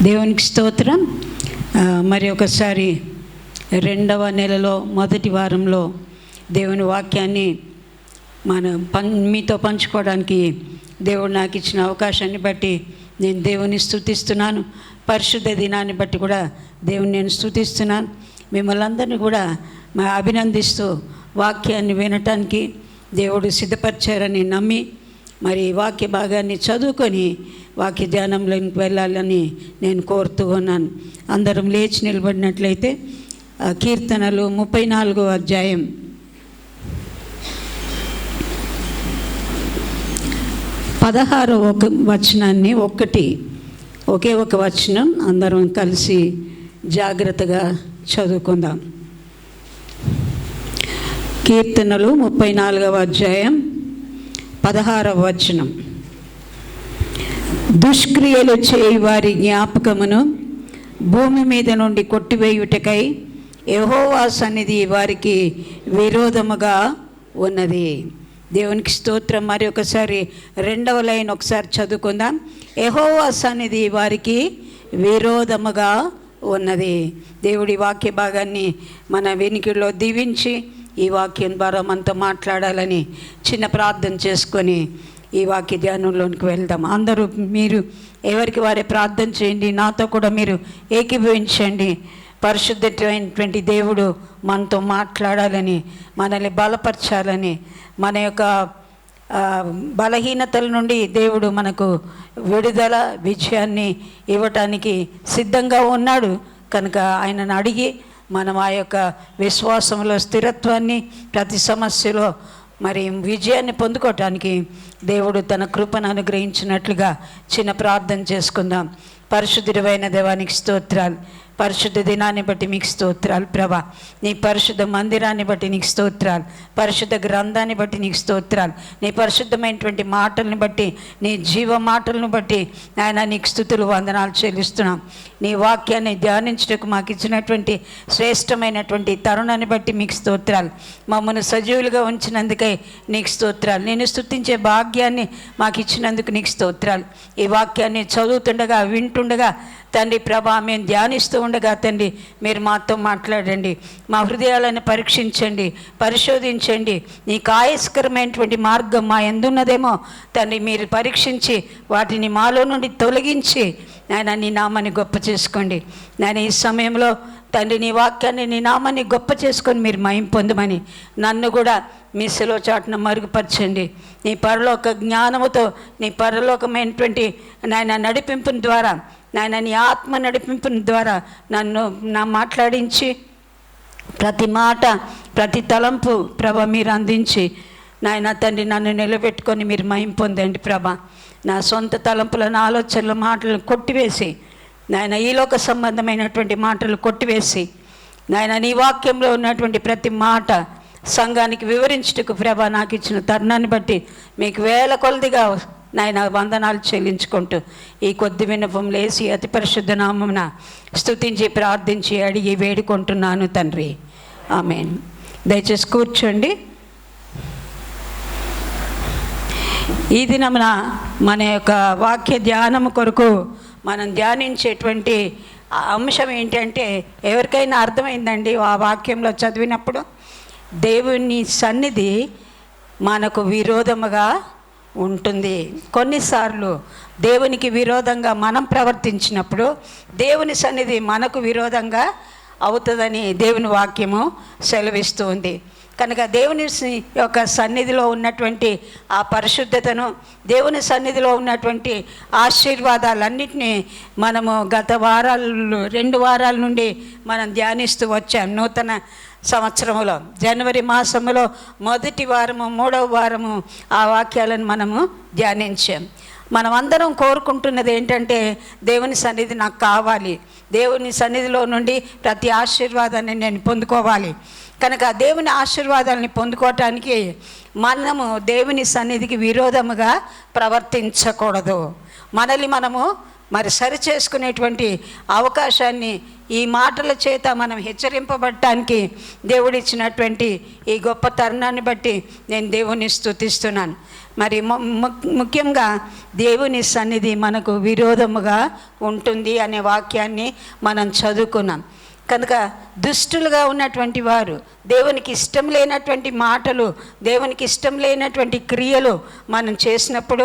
దేవునికి స్తోత్రం. మరి ఒకసారి 2వ నెలలో మొదటి వారంలో దేవుని వాక్యాన్ని మీతో పంచుకోవడానికి దేవుడు నాకు ఇచ్చిన అవకాశాన్ని బట్టి నేను దేవుని స్తుతిస్తున్నాను. పరిశుద్ధ దినాన్ని బట్టి కూడా దేవుని నేను స్తుతిస్తున్నాను. మిమ్మల్ని అందరినీ కూడా అభినందిస్తూ వాక్యాన్ని వినటానికి దేవుడు సిద్ధపరిచారని నమ్మి మరి వాక్య భాగాన్ని చదువుకొని వాక్య ధ్యానంలోకి వెళ్ళాలని నేను కోరుతూ ఉన్నాను. అందరం లేచి నిలబడినట్లయితే కీర్తనలు 34వ అధ్యాయం 16వ వచనాన్ని ఒకే ఒక వచనం అందరం కలిసి జాగ్రత్తగా చదువుకుందాం. కీర్తనలు 34వ అధ్యాయం 16వ వచనం. దుష్క్రియలు చేయి వారి జ్ఞాపకమును భూమి మీద నుండి కొట్టివేయుటకై యెహోవా సన్నిధి వారికి విరోధముగా ఉన్నది. దేవునికి స్తోత్రం. మరి ఒకసారి 2వ లైన్ ఒకసారి చదువుకుందాం. యెహోవా సన్నిధి వారికి విరోధముగా ఉన్నది. దేవుడి వాక్య భాగాన్ని మన వెనుకలో దీవించి ఈ వాక్యం ద్వారా మనతో మాట్లాడాలని చిన్న ప్రార్థన చేసుకొని ఈ వాక్య ధ్యానంలోనికి వెళ్దాం. అందరూ మీరు ఎవరికి వారే ప్రార్థన చేయండి. నాతో కూడా మీరు ఏకీభవించండి. పరిశుద్ధమైనటువంటి దేవుడు మనతో మాట్లాడాలని, మనల్ని బలపరచాలని, మన యొక్క బలహీనతల నుండి దేవుడు మనకు విడుదల విజయాన్ని ఇవ్వటానికి సిద్ధంగా ఉన్నాడు. కనుక ఆయనను అడిగి మనం ఆ యొక్క విశ్వాసంలో స్థిరత్వాన్ని, ప్రతి సమస్యలో మరి విజయాన్ని పొందుకోవటానికి దేవుడు తన కృపను అనుగ్రహించినట్లుగా చిన్న ప్రార్థన చేసుకుందాం. పరిశుద్ధుడైన దేవానికి స్తోత్రాలు. పరిశుద్ధ దినాన్ని బట్టి మీకు స్తోత్రాలు ప్రభా. నీ పరిశుద్ధ మందిరాన్ని బట్టి నీకు స్తోత్రాలు. పరిశుద్ధ గ్రంథాన్ని బట్టి నీకు స్తోత్రాలు. నీ పరిశుద్ధమైనటువంటి మాటలను బట్టి, నీ జీవ మాటలను బట్టి ఆయన నీకు స్తుతులు వందనాలు చెల్లిస్తున్నాం. నీ వాక్యాన్ని ధ్యానించడానికి మాకు ఇచ్చినటువంటి శ్రేష్టమైనటువంటి తరుణాన్ని బట్టి మీకు స్తోత్రాలు. మమ్మల్ని సజీవులుగా ఉంచినందుకై నీకు స్తోత్రాలు. నేను స్తుతించే భాగ్యాన్ని మాకు ఇచ్చినందుకు నీకు స్తోత్రాలు. ఈ వాక్యాన్ని చదువుతుండగా, వింటుండగా తండ్రి ప్రభా, మేము ధ్యానిస్తూ ఉండగా తండ్రి మీరు మాతో మాట్లాడండి. మా హృదయాలను పరీక్షించండి, పరిశోధించండి. నీకు ఆయస్కరమైనటువంటి మార్గం మా ఎందున్నదేమో తండ్రి మీరు పరీక్షించి వాటిని మాలో నుండి తొలగించి నాయన నీ నామాన్ని గొప్ప చేసుకోండి. నేను ఈ సమయంలో తండ్రి నీ వాక్యాన్ని, నీ నామాన్ని గొప్ప చేసుకొని మీరు మహిమ పొందమని నన్ను కూడా మీ శిలువ చాటున మరుగుపరచండి. నీ పరలోక జ్ఞానముతో, నీ పరలోకమైనటువంటి నాయన నడిపింపుని ద్వారా, నాయన నీ ఆత్మ నడిపింపుని ద్వారా నన్ను మాట్లాడించి ప్రతి మాట, ప్రతి తలంపు ప్రభ మీరు అందించి నాయన తండ్రి నన్ను నిలబెట్టుకొని మీరు మహిమ పొందండి ప్రభ. నా సొంత తలంపులను, ఆలోచనల మాటలను కొట్టివేసి నాయన ఈలోక సంబంధమైనటువంటి మాటలు కొట్టివేసి నాయన నీ వాక్యంలో ఉన్నటువంటి ప్రతి మాట సంఘానికి వివరించుటకు ప్రభ నాకు ఇచ్చిన తరుణాన్ని బట్టి మీకు వేల కొలదిగా నాయన వందనాలు చెల్లించుకుంటూ ఈ కొద్ది విన్నపం లేసి అతి పరిశుద్ధ నామమున స్తుతించి ప్రార్థించి అడిగి వేడుకుంటున్నాను తండ్రి, ఆమేన్. దయచేసి కూర్చోండి. ఈ దినమున మన యొక్క వాక్య ధ్యానము కొరకు మనం ధ్యానించేటువంటి అంశం ఏంటంటే, ఎవరికైనా అర్థమైందండి ఆ వాక్యంలో చదివినప్పుడు? దేవుని సన్నిధి మనకు విరోధముగా ఉంటుంది. కొన్నిసార్లు దేవునికి విరోధంగా మనం ప్రవర్తించినప్పుడు దేవుని సన్నిధి మనకు విరోధంగా అవుతుందని దేవుని వాక్యము సెలవిస్తుంది. కనుక దేవుని యొక్క సన్నిధిలో ఉన్నటువంటి ఆ పరిశుద్ధతను, దేవుని సన్నిధిలో ఉన్నటువంటి ఆశీర్వాదాలన్నింటినీ మనము గత 2 వారాల నుండి మనం ధ్యానిస్తూ వచ్చాం. నూతన సంవత్సరంలో జనవరి మాసంలో మొదటి వారము, 3వ వారము ఆ వాక్యాలను మనము ధ్యానించాం. మనం అందరం కోరుకుంటున్నది ఏంటంటే, దేవుని సన్నిధి నాకు కావాలి, దేవుని సన్నిధిలో నుండి ప్రతి ఆశీర్వాదాన్ని నేను పొందుకోవాలి. కనుక దేవుని ఆశీర్వాదాలని పొందుకోవటానికి మనము దేవుని సన్నిధికి విరోధముగా ప్రవర్తించకూడదు. మనల్ని మనము మరి సరి చేసుకునేటువంటి అవకాశాన్ని ఈ మాటల చేత మనం హెచ్చరింపబడటానికి దేవుడిచ్చినటువంటి ఈ గొప్ప తరుణాన్ని బట్టి నేను దేవుని స్తుతిస్తున్నాను. మరి ముఖ్యంగా దేవుని సన్నిధి మనకు విరోధముగా ఉంటుంది అనే వాక్యాన్ని మనం చదువుకున్నాం. కనుక దుష్టులుగా ఉన్నటువంటి వారు, దేవునికి ఇష్టం లేనటువంటి మాటలు, దేవునికి ఇష్టం లేనటువంటి క్రియలు మనం చేసినప్పుడు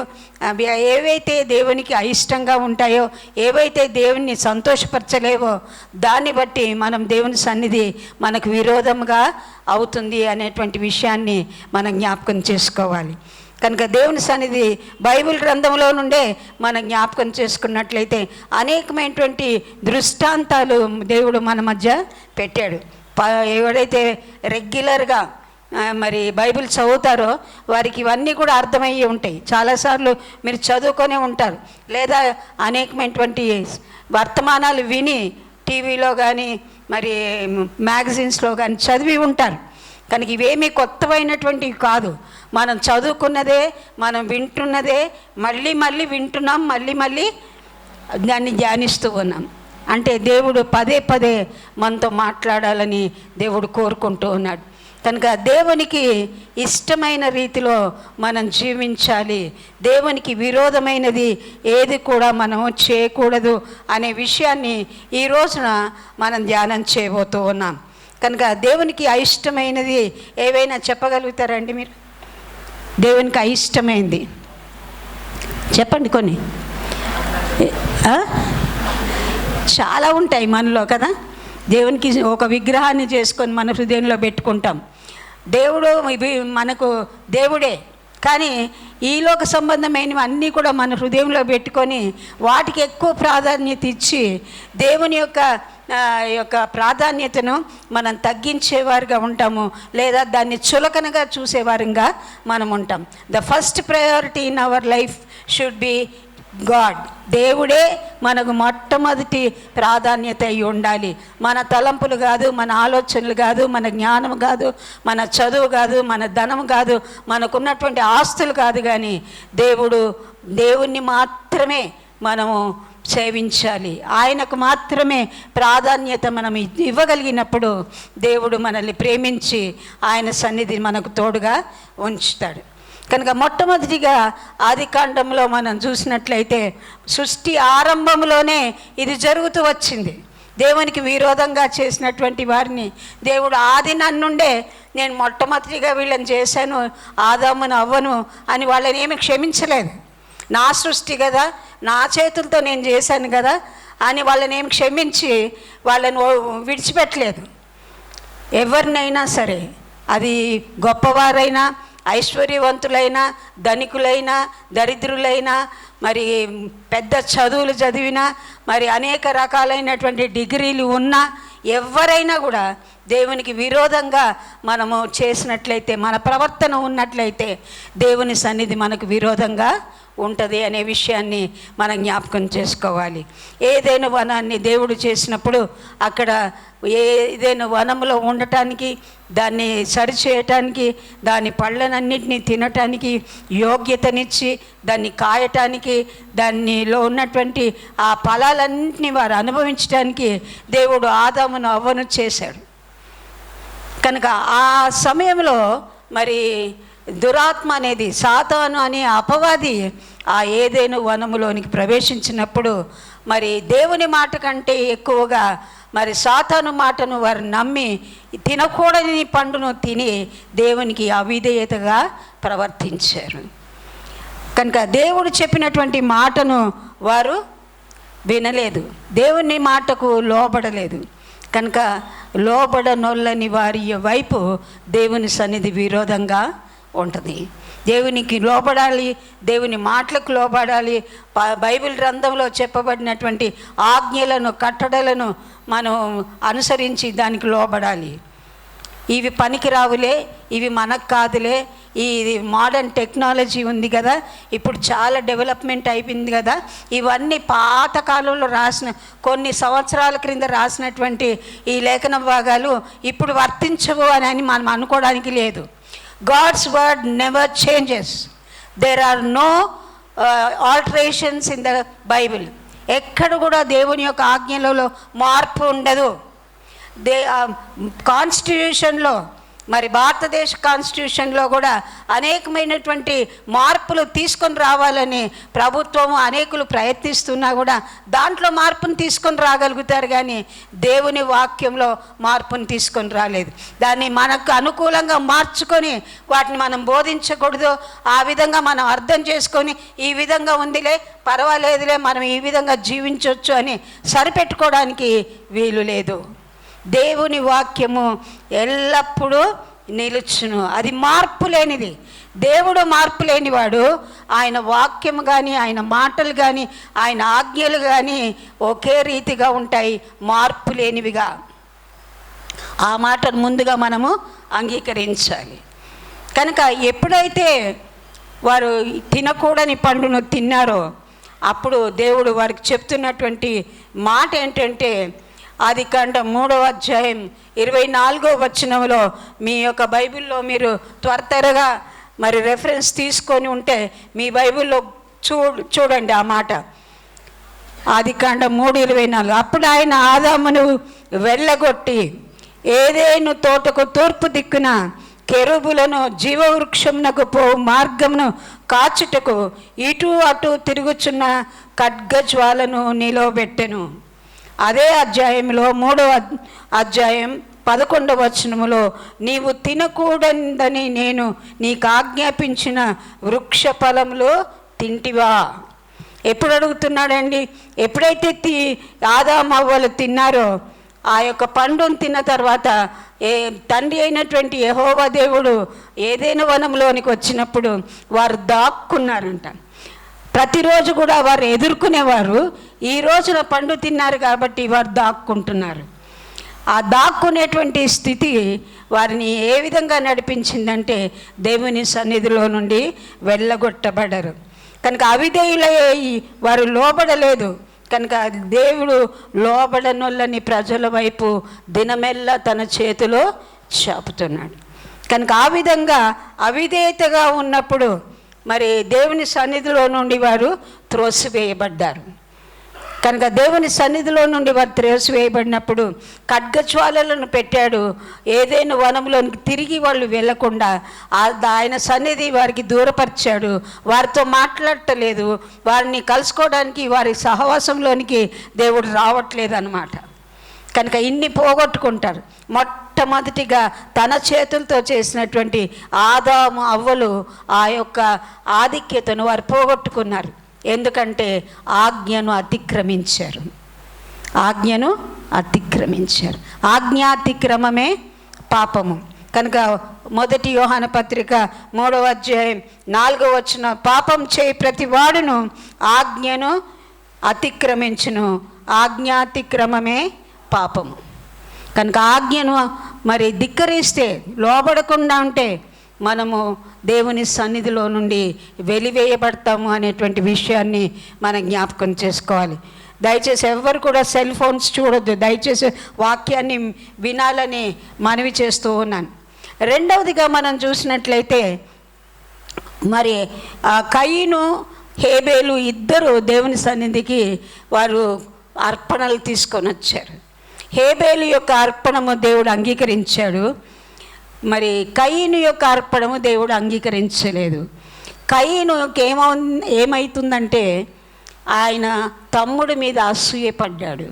అవి ఏవైతే దేవునికి అయిష్టంగా ఉంటాయో, ఏవైతే దేవుని సంతోషపరచలేవో దాన్ని బట్టి మనం దేవుని సన్నిధి మనకు విరోధంగా అవుతుంది అనేటువంటి విషయాన్ని మనం జ్ఞాపకం చేసుకోవాలి. కనుక దేవుని సన్నిధి బైబిల్ గ్రంథంలో నుండే మనం జ్ఞాపకం చేసుకున్నట్లయితే అనేకమైనటువంటి దృష్టాంతాలు దేవుడు మన మధ్య పెట్టాడు. ఎవరైతే రెగ్యులర్గా మరి బైబిల్ చదువుతారో వారికి ఇవన్నీ కూడా అర్థమయ్యి ఉంటాయి. చాలాసార్లు మీరు చదువుకొనే ఉంటారు, లేదా అనేకమైనటువంటి వర్తమానాలు విని టీవీలో కానీ మరి మ్యాగజైన్స్లో కానీ చదివి ఉంటారు. కనుక ఇవేమీ కొత్తవైనటువంటివి కాదు. మనం చదువుకున్నదే, మనం వింటున్నదే మళ్ళీ మళ్ళీ వింటున్నాం, మళ్ళీ మళ్ళీ దాన్ని ధ్యానిస్తూ ఉన్నాం. అంటే దేవుడు పదే పదే మనతో మాట్లాడాలని దేవుడు కోరుకుంటూ ఉన్నాడు. కనుక దేవునికి ఇష్టమైన రీతిలో మనం జీవించాలి. దేవునికి విరోధమైనది ఏది కూడా మనం చేయకూడదు అనే విషయాన్ని ఈ రోజున మనం ధ్యానం చేయబోతూ ఉన్నాం. కనుక దేవునికి అయిష్టమైనది ఏవైనా చెప్పగలుగుతారండి మీరు? దేవునికి అయిష్టమైంది చెప్పండి. కొన్ని చాలా ఉంటాయి మనలో కదా. దేవునికి ఒక విగ్రహాన్ని చేసుకొని మన హృదయంలో పెట్టుకుంటాం. దేవుడు మనకు దేవుడే, కానీ ఈలోక సంబంధమైనవి అన్నీ కూడా మన హృదయంలో పెట్టుకొని వాటికి ఎక్కువ ప్రాధాన్యత ఇచ్చి దేవుని యొక్క ప్రాధాన్యతను మనం తగ్గించేవారుగా ఉంటాము, లేదా దాన్ని చులకనగా చూసేవారుగా మనం ఉంటాం. The first priority in our life should be God. దేవుడే మనకు మొట్టమొదటి ప్రాధాన్యత అయి ఉండాలి. మన తలంపులు కాదు, మన ఆలోచనలు కాదు, మన జ్ఞానం కాదు, మన చదువు కాదు, మన ధనం కాదు, మనకున్నటువంటి ఆస్తులు కాదు, కానీ దేవుణ్ణి మాత్రమే మనము సేవించాలి. ఆయనకు మాత్రమే ప్రాధాన్యత మనం ఇవ్వగలిగినప్పుడు దేవుడు మనల్ని ప్రేమించి ఆయన సన్నిధి మనకు తోడుగా ఉంచుతాడు. కనుక మొట్టమొదటిగా ఆదికాండంలో మనం చూసినట్లయితే సృష్టి ఆరంభంలోనే ఇది జరుగుతూ వచ్చింది. దేవునికి విరోధంగా చేసినటువంటి వారిని దేవుడు ఆది నుండే నేను మొట్టమొదటిగా వీళ్ళని చేశాను, ఆదామును అవ్వను అని వాళ్ళని ఏమి క్షమించలేదు. నా సృష్టి కదా, నా చేతులతో నేను చేశాను కదా అని వాళ్ళని ఏమి క్షమించి వాళ్ళని విడిచిపెట్టలేదు. ఎవరినైనా సరే, అది గొప్పవారైనా, ఐశ్వర్యవంతులైనా, ధనికులైనా, దరిద్రులైనా, మరి పెద్ద చదువులు చదివినా, మరి అనేక రకాలైనటువంటి డిగ్రీలు ఉన్నా, ఎవరైనా కూడా దేవునికి విరోధంగా మనము చేసినట్లయితే, మన ప్రవర్తన ఉన్నట్లయితే దేవుని సన్నిధి మనకు విరోధంగా ఉంటుంది అనే విషయాన్ని మనం జ్ఞాపకం చేసుకోవాలి. ఏదైనా వనాన్ని దేవుడు చేసినప్పుడు అక్కడ ఏదైనా వనంలో ఉండటానికి, దాన్ని సరిచేయటానికి, దాని పళ్ళనన్నింటినీ తినటానికి యోగ్యతనిచ్చి, దాన్ని కాయటానికి, దానిలో ఉన్నటువంటి ఆ ఫలాలన్నింటినీ వారు అనుభవించడానికి దేవుడు ఆదామును అవ్వను చేశాడు. కనుక ఆ సమయంలో మరి దురాత్మ అనేది, సాతాను అనే అపవాది ఆ ఏదైనా వనములోనికి ప్రవేశించినప్పుడు మరి దేవుని మాట కంటే ఎక్కువగా మరి సాతాను మాటను వారు నమ్మి తినకూడని పండును తిని దేవునికి అవిధేయతగా ప్రవర్తించారు. కనుక దేవుడు చెప్పినటువంటి మాటను వారు వినలేదు, దేవుని మాటకు లోబడలేదు. కనుక లోబడనొల్లని వారి వైపు దేవుని సన్నిధి విరోధంగా ఉంటుంది. దేవునికి లోబడాలి, దేవుని మాటలకు లోబడాలి. బైబిల్ గ్రంథంలో చెప్పబడినటువంటి ఆజ్ఞలను, కట్టడలను మనం అనుసరించి దానికి లోబడాలి. ఇవి పనికిరావులే, ఇవి మనకు కాదులే, ఈ మోడర్న్ టెక్నాలజీ ఉంది కదా, ఇప్పుడు చాలా డెవలప్మెంట్ అయిపోయింది కదా, ఇవన్నీ పాత కాలంలో రాసిన, కొన్ని సంవత్సరాల క్రింద రాసినటువంటి ఈ లేఖన భాగాలు ఇప్పుడు వర్తించవు అని మనం అనుకోవడానికి లేదు. God's word never changes. There are no alterations in the Bible. ఎక్కడ కూడా దేవుని యొక్క ఆజ్ఞలలో మార్పు ఉండదు. కాన్స్టిట్యూషన్లో, మరి భారతదేశ కాన్స్టిట్యూషన్లో కూడా అనేకమైనటువంటి మార్పులు తీసుకొని రావాలని ప్రభుత్వం అనేకులు ప్రయత్నిస్తున్నా కూడా దాంట్లో మార్పును తీసుకొని రాగలుగుతారు, కానీ దేవుని వాక్యంలో మార్పును తీసుకొని రాలేదు. దాన్ని మనకు అనుకూలంగా మార్చుకొని వాటిని మనం బోధించకూడదు. ఆ విధంగా మనం అర్థం చేసుకొని ఈ విధంగా ఉందిలే, పర్వాలేదులే, మనం ఈ విధంగా జీవించవచ్చు అని సరిపెట్టుకోవడానికి వీలు లేదు. దేవుని వాక్యము ఎల్లప్పుడూ నిలుచును. అది మార్పు లేనిది. దేవుడు మార్పు లేనివాడు. ఆయన వాక్యము కానీ, ఆయన మాటలు కానీ, ఆయన ఆజ్ఞలు కానీ ఒకే రీతిగా ఉంటాయి, మార్పు లేనివిగా. ఆ మాటను ముందుగా మనము అంగీకరించాలి. కనుక ఎప్పుడైతే వారు తినకూడని పండును తిన్నారో అప్పుడు దేవుడు వారికి చెప్తున్నటువంటి మాట ఏంటంటే, ఆదికాండం 3వ అధ్యాయం 24వ వచనంలో, మీ యొక్క బైబిల్లో మీరు త్వరగా మరి రెఫరెన్స్ తీసుకొని ఉంటే మీ బైబిల్లో చూడండి ఆ మాట. ఆదికాండం 3:24. అప్పుడు ఆయన ఆదామును వెళ్ళగొట్టి ఏదేను తోటకు తూర్పు దిక్కున కెరూబులను జీవవృక్షమునకు పో మార్గమును కాచుటకు ఇటు అటు తిరుగుచున్న ఖడ్గజ్వాలను నిలవబెట్టెను. అదే అధ్యాయంలో 3వ అధ్యాయం 11వ వచనములో, నీవు తినకూడదని నేను నీకు ఆజ్ఞాపించిన వృక్ష ఫలములు తింటివా? ఎప్పుడు అడుగుతున్నాడండి? ఎప్పుడైతే ఆదాము అవ్వలు తిన్నారో ఆ యొక్క పండును తిన్న తర్వాత తండ్రి అయినటువంటి యెహోవా దేవుడు ఏదైనా వనంలోనికి వచ్చినప్పుడు వారు దాక్కున్నారంట. ప్రతిరోజు కూడా వారు ఎదుర్కొనేవారు. ఈ రోజున పండు తిన్నారు కాబట్టి వారు దాక్కుంటున్నారు. ఆ దాక్కునేటువంటి స్థితి వారిని ఏ విధంగా నడిపించిందంటే దేవుని సన్నిధిలో నుండి వెళ్ళగొట్టబడరు. కనుక అవిధేయులయ్యి వారు లోబడలేదు. కనుక దేవుడు లోబడనొల్లని ప్రజల వైపు దినమెల్లా తన చేతిలో చాపుతున్నాడు. కనుక ఆ విధంగా అవిధేయతగా ఉన్నప్పుడు మరి దేవుని సన్నిధిలో నుండి వారు త్రోసివేయబడ్డారు. కనుక దేవుని సన్నిధిలో నుండి వారు త్రోసివేయబడినప్పుడు ఖడ్గజ్వాలలను పెట్టాడు. ఏదైనా వనంలోనికి తిరిగి వాళ్ళు వెళ్లకుండా ఆయన సన్నిధి వారికి దూరపరిచాడు. వారితో మాట్లాడటలేదు. వారిని కలుసుకోవడానికి, వారి సహవాసంలోనికి దేవుడు రావట్లేదు అన్నమాట. కనుక ఇన్ని పోగొట్టుకుంటారు. మొట్టమొదటిగా తన చేతులతో చేసినటువంటి ఆదాము అవ్వలు ఆ యొక్క ఆధిక్యతను వారు పోగొట్టుకున్నారు. ఎందుకంటే ఆజ్ఞను అతిక్రమించారు. ఆజ్ఞాతిక్రమమే పాపము. కనుక 1 యోహాను పత్రిక 3వ అధ్యాయం 4వ వచనం, పాపం చేయి ప్రతి వాడును ఆజ్ఞను అతిక్రమించును, ఆజ్ఞాతిక్రమమే పాపము. కనుక ఆజ్ఞను మరి ధిక్కరిస్తే, లోబడకుండా ఉంటే మనము దేవుని సన్నిధిలో నుండి వెలివేయబడతాము అనేటువంటి విషయాన్ని మనం జ్ఞాపకం చేసుకోవాలి. దయచేసి ఎవరు కూడా సెల్ ఫోన్స్ చూడొద్దు. దయచేసి వాక్యాన్ని వినాలని మనవి చేస్తూ ఉన్నాను. రెండవదిగా మనం చూసినట్లయితే మరి కయీను హేబేలు ఇద్దరు దేవుని సన్నిధికి వారు అర్పణలు తీసుకొని వచ్చారు. హేబేలు యొక్క అర్పణము దేవుడు అంగీకరించాడు. మరి కయీను యొక్క అర్పణము దేవుడు అంగీకరించలేదు. కయీనుకి ఏమవుతుందంటే ఆయన తమ్ముడి మీద అసూయపడ్డాడు.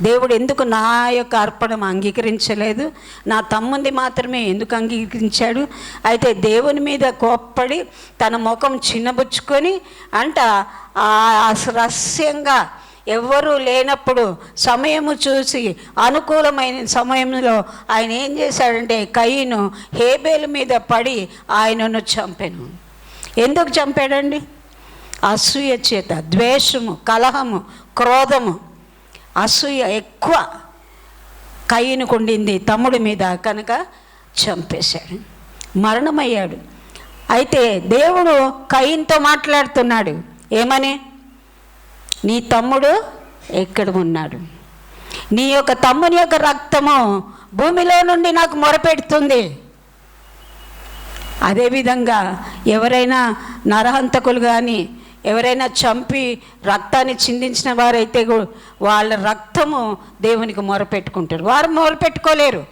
దేవుడు ఎందుకు నా యొక్క అర్పణం అంగీకరించలేదు, నా తమ్ముంది మాత్రమే ఎందుకు అంగీకరించాడు? అయితే దేవుని మీద కోప్పడి తన ముఖం చిన్నబుచ్చుకొని రహస్యంగా ఎవ్వరూ లేనప్పుడు సమయము చూసి అనుకూలమైన సమయంలో ఆయన ఏం చేశాడంటే కయీను హేబేలు మీద పడి ఆయనను చంపెను. ఎందుకు చంపాడండి? అసూయ చేత. ద్వేషము, కలహము, క్రోధము, అసూయ ఎక్కువ కయీనుకు ఉండింది తమ్ముడి మీద. కనుక చంపేశాడు, మరణమయ్యాడు. అయితే దేవుడు కయీనుతో మాట్లాడుతున్నాడు. ఏమని? నీ తమ్ముడు ఎక్కడ ఉన్నాడు? నీ యొక్క తమ్ముని యొక్క రక్తము భూమిలో నుండి నాకు మొరపెడుతుంది. అదేవిధంగా ఎవరైనా నరహంతకులు కానీ ఎవరైనా చంపి రక్తాన్ని చిందించిన వారైతే వాళ్ళ రక్తము దేవునికి మొరపెట్టుకుంటారు. వారు మొరపెట్టుకోలేరు,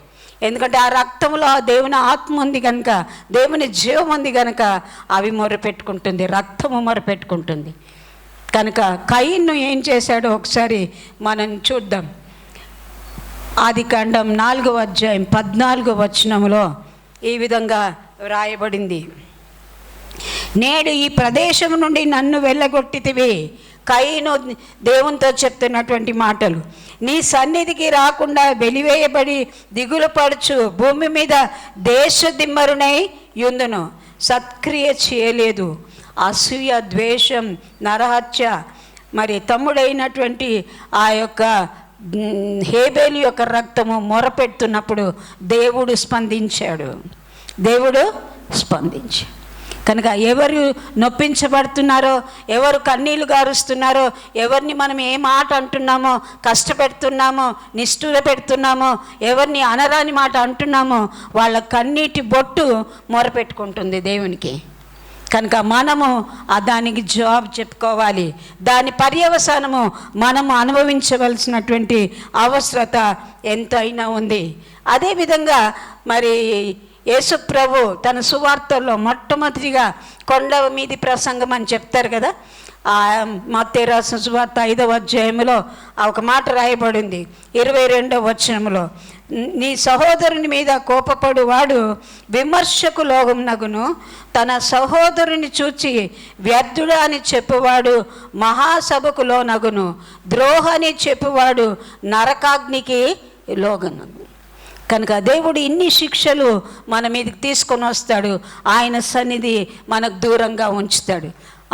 ఎందుకంటే ఆ రక్తంలో దేవుని ఆత్మ ఉంది కనుక, దేవుని జీవం ఉంది కనుక అవి మొరపెట్టుకుంటుంది, రక్తము మొరపెట్టుకుంటుంది. కనుక కయీను ఏం చేశాడో ఒకసారి మనం చూద్దాం. ఆదికాండం 4వ అధ్యాయం 14వ వచనంలో ఈ విధంగా వ్రాయబడింది. నేడు ఈ ప్రదేశం నుండి నన్ను వెళ్ళగొట్టితివి. కయీను దేవునితో చెప్తున్నటువంటి మాటలు. నీ సన్నిధికి రాకుండా వెలివేయబడి దిగులు పడుచు భూమి మీద దేశదిమ్మరునై యుందును. సత్క్రియ చేయలేదు. అసూయ, ద్వేషం, నరహత్య, మరి తమ్ముడైనటువంటి ఆ యొక్క హేబేలు యొక్క రక్తము మొరపెడుతున్నప్పుడు దేవుడు స్పందించాడు. కనుక ఎవరు నొప్పించబడుతున్నారో, ఎవరు కన్నీళ్లు గారుస్తున్నారో, ఎవరిని మనం ఏ మాట అంటున్నామో, కష్టపెడుతున్నామో, నిష్ఠూర పెడుతున్నామో, ఎవరిని అనరాని మాట అంటున్నామో, వాళ్ళ కన్నీటి బొట్టు మొరపెట్టుకుంటుంది దేవునికి. కనుక మనము దానికి జవాబు చెప్పుకోవాలి. దాని పర్యవసానము మనము అనుభవించవలసినటువంటి అవసరత ఎంతైనా ఉంది. అదేవిధంగా మరి యేసు ప్రభు తన సువార్తల్లో మొట్టమొదటిగా కొండ మీది ప్రసంగం అని చెప్తారు కదా. మత్తయి రాసిన సువార్త 5వ అధ్యాయంలో ఒక మాట రాయబడింది 22వ వచనంలో, నీ సహోదరుని మీద కోపపడువాడు విమర్శకు లోగునగును, తన సహోదరుని చూచి వ్యర్థుడా అని చెప్పువాడు మహాసభకు లోనగును, ద్రోహని చెప్పువాడు నరకాగ్నికి లోగనగు. కనుక దేవుడు ఇన్ని శిక్షలు మన మీదకి తీసుకొని వస్తాడు. ఆయన సన్నిధి మనకు దూరంగా ఉంచుతాడు.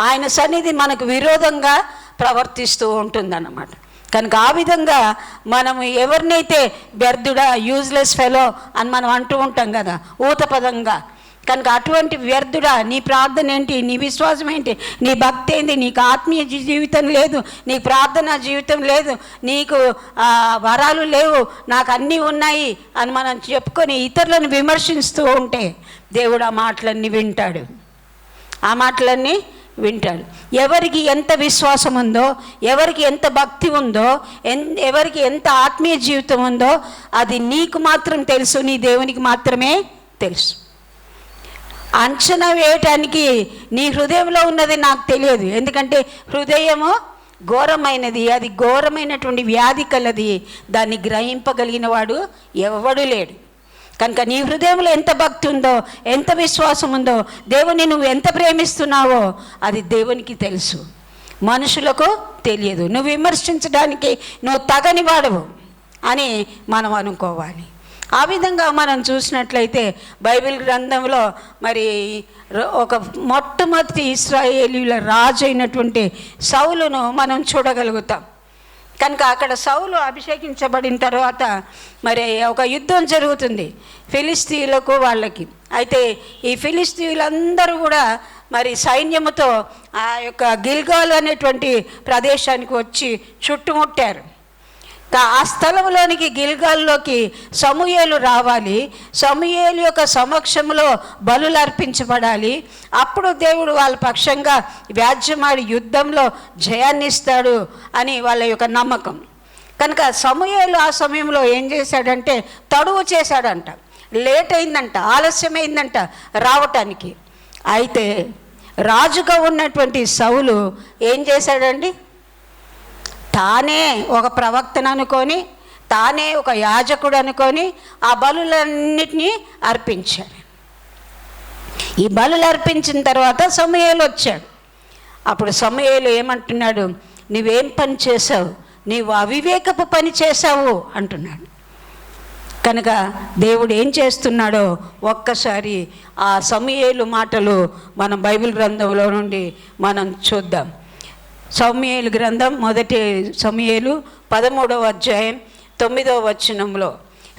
ఆయన సన్నిధి మనకు విరోధంగా ప్రవర్తిస్తూ ఉంటుందన్నమాట. కనుక ఆ విధంగా మనము ఎవరినైతే వ్యర్థుడా, యూజ్లెస్ ఫెలో అని మనం అంటూ ఉంటాం కదా ఊతపదంగా. కనుక అటువంటి వ్యర్థుడా, నీ ప్రార్థన ఏంటి, నీ విశ్వాసం ఏంటి, నీ భక్తి ఏంటి, నీకు ఆత్మీయ జీవితం లేదు, నీ ప్రార్థనా జీవితం లేదు, నీకు వరాలు లేవు, నాకు అన్నీ ఉన్నాయి అని మనం చెప్పుకొని ఇతరులను విమర్శిస్తూ ఉంటే దేవుడు ఆ మాటలన్నీ వింటాడు. ఎవరికి ఎంత విశ్వాసం ఉందో, ఎవరికి ఎంత భక్తి ఉందో, ఎవరికి ఎంత ఆత్మీయ జీవితం ఉందో అది నీకు మాత్రం తెలుసు, నీ దేవునికి మాత్రమే తెలుసు. అంచనా వేయటానికి నీ హృదయంలో ఉన్నది నాకు తెలియదు, ఎందుకంటే హృదయము ఘోరమైనది, అది ఘోరమైనటువంటి వ్యాధి కలది, దాన్ని గ్రహింపగలిగిన వాడు ఎవడు లేడు. కనుక నీ హృదయంలో ఎంత భక్తి ఉందో, ఎంత విశ్వాసం ఉందో, దేవుని నువ్వు ఎంత ప్రేమిస్తున్నావో అది దేవునికి తెలుసు, మనుషులకు తెలియదు. నువ్వు విమర్శించడానికి నువ్వు తగని వాడవు అని మనం అనుకోవాలి. ఆ విధంగా మనం చూసినట్లయితే బైబిల్ గ్రంథంలో మరి ఒక మొట్టమొదటి ఇశ్రాయేలీయుల రాజు అయినటువంటి సౌలును మనం చూడగలుగుతాం. కనుక అక్కడ సౌలు అభిషేకించబడిన తర్వాత మరి ఒక యుద్ధం జరుగుతుంది ఫిలిస్తీయులకు వాళ్ళకి. అయితే ఈ ఫిలిస్తీయులందరూ కూడా మరి సైన్యముతో ఆ యొక్క గిల్గాల్ అనేటువంటి ప్రదేశానికి వచ్చి చుట్టుముట్టారు. ఆ స్థలంలోనికి గిల్గాల్లోకి సమూయేలు రావాలి, సమూయేలు యొక్క సమక్షంలో బలులు అర్పించబడాలి. అప్పుడు దేవుడు వాళ్ళ పక్షంగా వ్యాజ్యమాడి యుద్ధంలో జయాన్ని ఇస్తాడు అని వాళ్ళ యొక్క నమ్మకం. కనుక సమూయేలు ఆ సమయంలో ఏం చేశాడంటే తడువు చేశాడంట, లేట్ అయిందంట, ఆలస్యమైందంట రావటానికి. అయితే రాజుగా ఉన్నటువంటి సౌలు ఏం చేశాడండి, తానే ఒక ప్రవక్తను అనుకొని, తానే ఒక యాజకుడు అనుకొని ఆ బలులన్నిటినీ అర్పించాడు. ఈ బలులు అర్పించిన తర్వాత సమూయేలు వచ్చాడు. అప్పుడు సమూయేలు ఏమంటున్నాడు, నువ్వేం పని చేసావు, నీవు అవివేకపు పని చేశావు అంటున్నాడు. కనుక దేవుడు ఏం చేస్తున్నాడో ఒక్కసారి ఆ సమూయేలు మాటలు మనం బైబిల్ గ్రంథంలో నుండి మనం చూద్దాం. సమూయేలు గ్రంథం 1 సమూయేలు 13వ అధ్యాయం 9వ వచనంలో,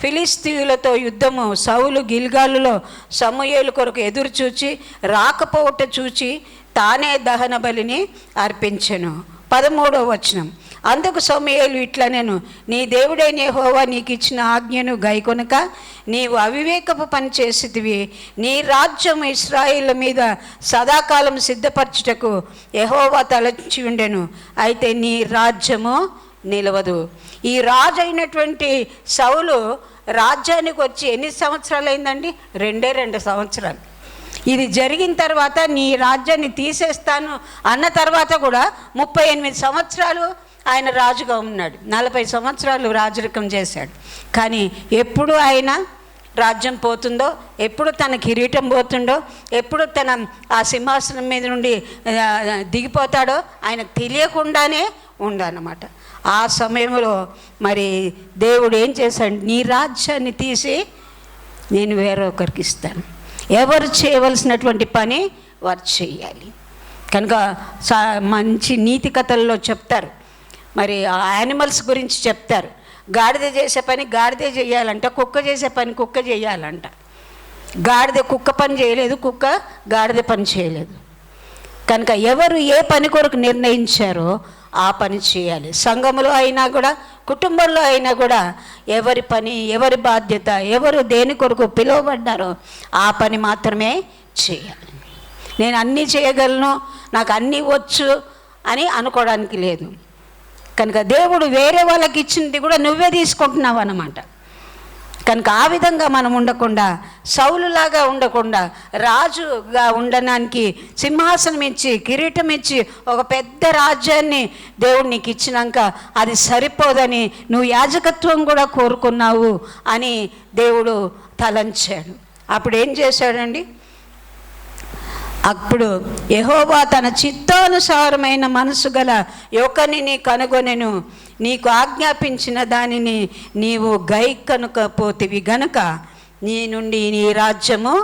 ఫిలిస్తీయులతో యుద్ధము సౌలు గిల్గాలులో సమూయేలు కొరకు ఎదురు చూచి రాకపోవట చూచి తానే దహన బలిని అర్పించెను. 13వ వచనం, అందుకు సమూయేలు ఇట్లా, నేను నీ దేవుడైన యెహోవా నీకు ఇచ్చిన ఆజ్ఞను గైకొనక నీవు అవివేకపు పని చేసితివి. నీ రాజ్యం ఇశ్రాయేలు మీద సదాకాలం సిద్ధపరచుటకు యెహోవా తలచి ఉండెను, అయితే నీ రాజ్యము నిలవదు. ఈ రాజు అయినటువంటి సౌలు రాజ్యానికి వచ్చి ఎన్ని సంవత్సరాలు అయిందండి? 2 సంవత్సరాలు. ఇది జరిగిన తర్వాత నీ రాజ్యాన్ని తీసేస్తాను అన్న తర్వాత కూడా 38 సంవత్సరాలు ఆయన రాజుగా ఉన్నాడు. 40 సంవత్సరాలు రాజరికం చేశాడు. కానీ ఎప్పుడు ఆయన రాజ్యం పోతుందో, ఎప్పుడు తన కిరీటం పోతుండో, ఎప్పుడు తన ఆ సింహాసనం మీద నుండి దిగిపోతాడో ఆయనకు తెలియకుండానే ఉండనమాట. ఆ సమయంలో మరి దేవుడు ఏం చేశాడు? నీ రాజ్యాన్ని తీసి నేను వేరొకరికి ఇస్తాను, ఎవరు చేయవలసినటువంటి పని వారు చేయాలి. కనుక మంచి నీతి కథల్లో చెప్తారు, మరి ఆ యానిమల్స్ గురించి చెప్తారు. గాడిద చేసే పని గాడిదే చేయాలంట, కుక్క చేసే పని కుక్క చేయాలంట. గాడిద కుక్క పని చేయలేదు, కుక్క గాడిద పని చేయలేదు. కనుక ఎవరు ఏ పని కొరకు నిర్ణయించారో ఆ పని చేయాలి. సంఘములో అయినా కూడా, కుటుంబంలో అయినా కూడా ఎవరి పని, ఎవరి బాధ్యత, ఎవరు దేని కొరకు పిలువబడ్డారో ఆ పని మాత్రమే చేయాలి. నేను అన్నీ చేయగలను, నాకు అన్నీ వచ్చు అని అనుకోవడానికి లేదు. కనుక దేవుడు వేరే వాళ్ళకి ఇచ్చింది కూడా నువ్వే తీసుకుంటున్నావు అన్నమాట. కనుక ఆ విధంగా మనం ఉండకుండా, సౌలులాగా ఉండకుండా, రాజుగా ఉండడానికి సింహాసనం ఇచ్చి కిరీటం ఇచ్చి ఒక పెద్ద రాజ్యాన్ని దేవుడు నీకు ఇచ్చినాక అది సరిపోదని నువ్వు యాజకత్వం కూడా కోరుకున్నావు అని దేవుడు తలంచాడు. అప్పుడు ఏం చేశాడండి? అప్పుడు యెహోవా తన చిత్తానుసారమైన మనసు గల యొక్కనిని కనుగొనెను, నీకు ఆజ్ఞాపించిన దానిని నీవు గైకొనకపోతివి గనుక నీ నుండి నీ రాజ్యము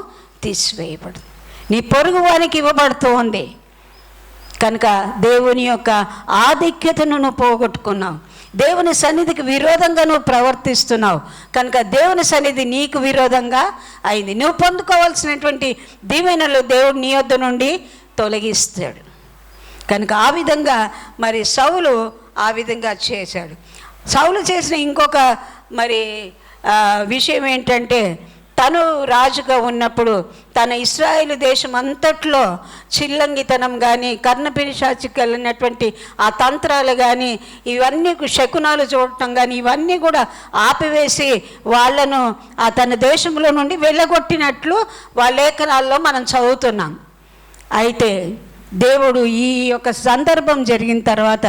తీసివేయబడు, నీ పొరుగు వానికి ఇవ్వబడుతోంది. కనుక దేవుని యొక్క ఆధిక్యతను నువ్వు పోగొట్టుకున్నావు, దేవుని సన్నిధికి విరోధంగా నువ్వు ప్రవర్తిస్తున్నావు. కనుక దేవుని సన్నిధి నీకు విరోధంగా అయింది. నువ్వు పొందుకోవాల్సినటువంటి దీవెనలు దేవుడు నీ యొద్ద నుండి తొలగిస్తాడు. కనుక ఆ విధంగా మరి సౌలు ఆ విధంగా చేశాడు. సౌలు చేసిన ఇంకొక మరి విషయం ఏంటంటే, తను రాజుగా ఉన్నప్పుడు తన ఇశ్రాయేలు దేశం అంతట్లో చిల్లంగితనం కానీ, కర్ణపిశాచికి వెళ్ళినటువంటి ఆ తంత్రాలు కానీ, ఇవన్నీ శకునాలు చూడటం కానీ, ఇవన్నీ కూడా ఆపివేసి వాళ్ళను తన దేశంలో నుండి వెళ్ళగొట్టినట్లు వాళ్ళ లేఖనాల్లో మనం చదువుతున్నాం. అయితే దేవుడు ఈ యొక్క సందర్భం జరిగిన తర్వాత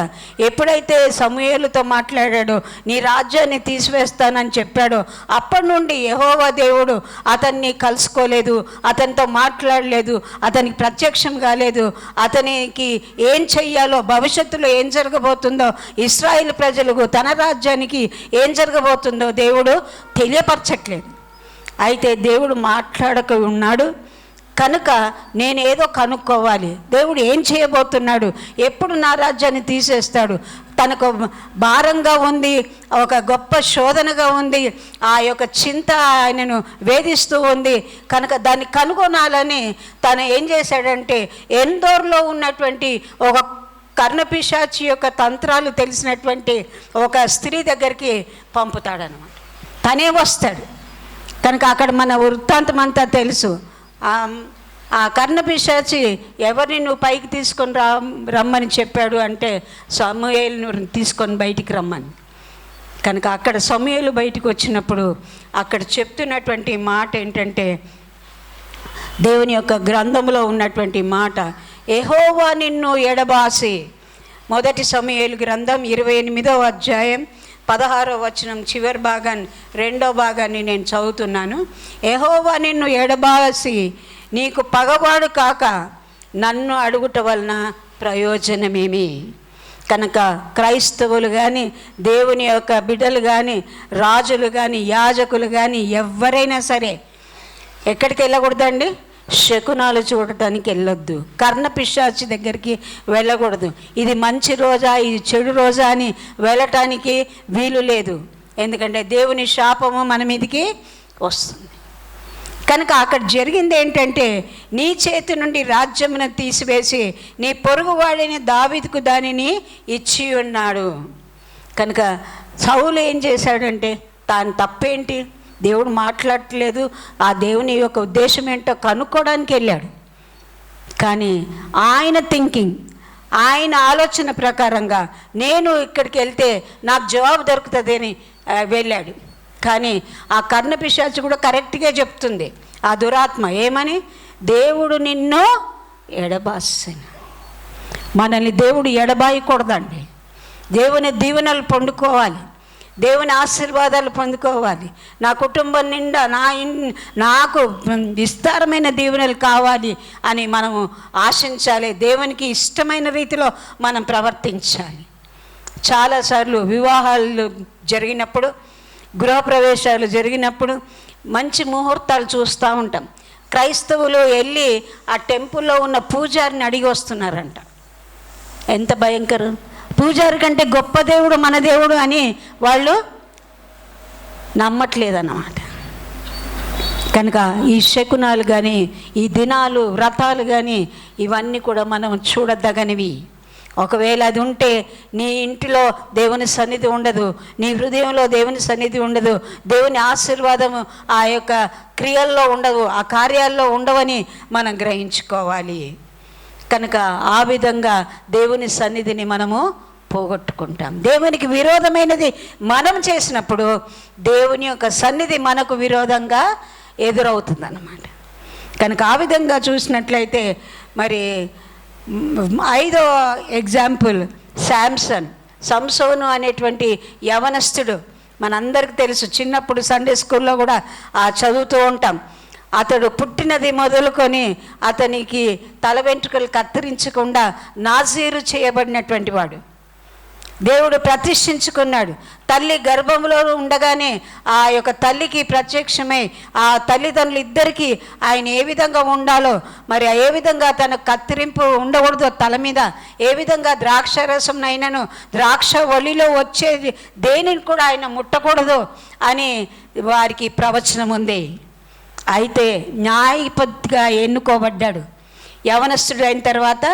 ఎప్పుడైతే సమూయేలుతో మాట్లాడాడో, నీ రాజ్యాన్ని తీసివేస్తానని చెప్పాడో, అప్పటి నుండి యెహోవా దేవుడు అతన్ని కలుసుకోలేదు, అతనితో మాట్లాడలేదు, అతనికి ప్రత్యక్షం కాలేదు. అతనికి ఏం చెయ్యాలో, భవిష్యత్తులో ఏం జరగబోతుందో, ఇశ్రాయేలు ప్రజలకు తన రాజ్యానికి ఏం జరగబోతుందో దేవుడు తెలియపరచట్లేదు. అయితే దేవుడు మాట్లాడక ఉన్నాడు కనుక నేను ఏదో కనుక్కోవాలి, దేవుడు ఏం చేయబోతున్నాడు, ఎప్పుడు నా రాజ్యాన్ని తీసేస్తాడు. తనకు భారంగా ఉంది, ఒక గొప్ప శోధనగా ఉంది, ఆ యొక్క చింత ఆయనను వేధిస్తూ ఉంది. కనుక దాన్ని కనుగొనాలని తను ఏం చేశాడంటే, ఎందోర్లో ఉన్నటువంటి ఒక కర్ణపిశాచి యొక్క తంత్రాలు తెలిసినటువంటి ఒక స్త్రీ దగ్గరికి పంపుతాడనమాట. తనే వస్తాడు. కనుక అక్కడ మన వృత్తాంతం అంతా తెలుసు. ఆ కర్ణపిశాచి ఎవరిని నువ్వు పైకి తీసుకొని రమ్మని చెప్పాడు అంటే, సమూయేలును తీసుకొని బయటికి రమ్మని. కనుక అక్కడ సమూయేలు బయటికి వచ్చినప్పుడు అక్కడ చెప్తున్నటువంటి మాట ఏంటంటే, దేవుని యొక్క గ్రంథంలో ఉన్నటువంటి మాట, యెహోవా నిన్ను ఎడబాసి. మొదటి సమూయేలు గ్రంథం 28వ అధ్యాయం 16వ వచనం చివరి భాగాన్ని, 2వ భాగాన్ని నేను చదువుతున్నాను. యెహోవా నిన్ను ఎడబాసి నీకు పగవాడు కాక నన్ను అడుగుట వలన ప్రయోజనమేమి? కనుక క్రైస్తవులు కానీ, దేవుని యొక్క బిడ్డలు కానీ, రాజులు కానీ, యాజకులు కానీ ఎవరైనా సరే ఎక్కడికి వెళ్ళకూడదండి? శకునాలు చూడటానికి వెళ్ళొద్దు, కర్ణపిశాచి దగ్గరికి వెళ్ళకూడదు. ఇది మంచి రోజా, ఇది చెడు రోజా అని వెళ్ళటానికి వీలు లేదు. ఎందుకంటే దేవుని శాపము మన మీదకి వస్తుంది. కనుక అక్కడ జరిగింది ఏంటంటే, నీ చేతి నుండి రాజ్యమును తీసివేసి నీ పొరుగువాడిని దావీదుకు దానిని ఇచ్చి ఉన్నాడు. కనుక సౌలు ఏం చేశాడంటే, తాను తప్పేంటి, దేవుడు మాట్లాడట్లేదు, ఆ దేవుని యొక్క ఉద్దేశం ఏంటో కనుక్కోవడానికి వెళ్ళాడు. కానీ ఆయన థింకింగ్, ఆయన ఆలోచన ప్రకారంగా నేను ఇక్కడికి వెళ్తే నాకు జవాబు దొరుకుతుంది అని వెళ్ళాడు. కానీ ఆ కర్ణపిశాచి కూడా కరెక్ట్గా చెప్తుంది, ఆ దురాత్మ ఏమని, దేవుడు నిన్ను ఎడబాసెను. మనల్ని దేవుడు ఎడబాయకూడదండి. దేవుని దీవెనలు పొందుకోవాలి, దేవుని ఆశీర్వాదాలు పొందుకోవాలి. నా కుటుంబం నిండా నాకు విస్తారమైన దీవెనలు కావాలి అని మనము ఆశించాలి. దేవునికి ఇష్టమైన రీతిలో మనం ప్రవర్తించాలి. చాలాసార్లు వివాహాలు జరిగినప్పుడు, గృహప్రవేశాలు జరిగినప్పుడు మంచి ముహూర్తాలు చూస్తూ ఉంటాం. క్రైస్తవులు వెళ్ళి ఆ టెంపుల్లో ఉన్న పూజారిని అడిగి వస్తున్నారంట. ఎంత భయంకరం! పూజారి కంటే గొప్ప దేవుడు మన దేవుడు అని వాళ్ళు నమ్మట్లేదన్నమాట. కనుక ఈ శకునాలు కానీ, ఈ దినాలు, వ్రతాలు కానీ ఇవన్నీ కూడా మనం చూడదగనివి. ఒకవేళ అది ఉంటే నీ ఇంటిలో దేవుని సన్నిధి ఉండదు, నీ హృదయంలో దేవుని సన్నిధి ఉండదు, దేవుని ఆశీర్వాదము ఆ యొక్క క్రియల్లో ఉండవు, ఆ కార్యాల్లో ఉండవని మనం గ్రహించుకోవాలి. కనుక ఆ విధంగా దేవుని సన్నిధిని మనము పోగొట్టుకుంటాం. దేవునికి విరోధమైనది మనం చేసినప్పుడు దేవుని యొక్క సన్నిధి మనకు విరోధంగా ఎదురవుతుందన్నమాట. కనుక ఆ విధంగా చూసినట్లయితే మరి 5వ ఎగ్జాంపుల్ సంసోను అనేటువంటి యవనస్తుడు. మనందరికీ తెలుసు, చిన్నప్పుడు సండే స్కూల్లో కూడా చదువుతూ ఉంటాం. అతడు పుట్టినది మొదలుకొని అతనికి తల వెంట్రుకలు కత్తిరించకుండా నాజీరు చేయబడినటువంటి వాడు. దేవుడు ప్రతిష్ఠించుకున్నాడు. తల్లి గర్భంలో ఉండగానే ఆ యొక్క తల్లికి ప్రత్యక్షమై ఆ తల్లిదండ్రులు ఇద్దరికీ ఆయన ఏ విధంగా ఉండాలో, మరి ఏ విధంగా తన కత్తిరింపు ఉండకూడదో తల మీద, ఏ విధంగా ద్రాక్ష రసం అయినను ద్రాక్ష ఒలిలో వచ్చేది దేనిని కూడా ఆయన ముట్టకూడదు అని వారికి ప్రవచనం ఉంది. అయితే న్యాయాధిపతిగా ఎన్నుకోబడ్డాడు. యవనస్తుడు అయిన తర్వాత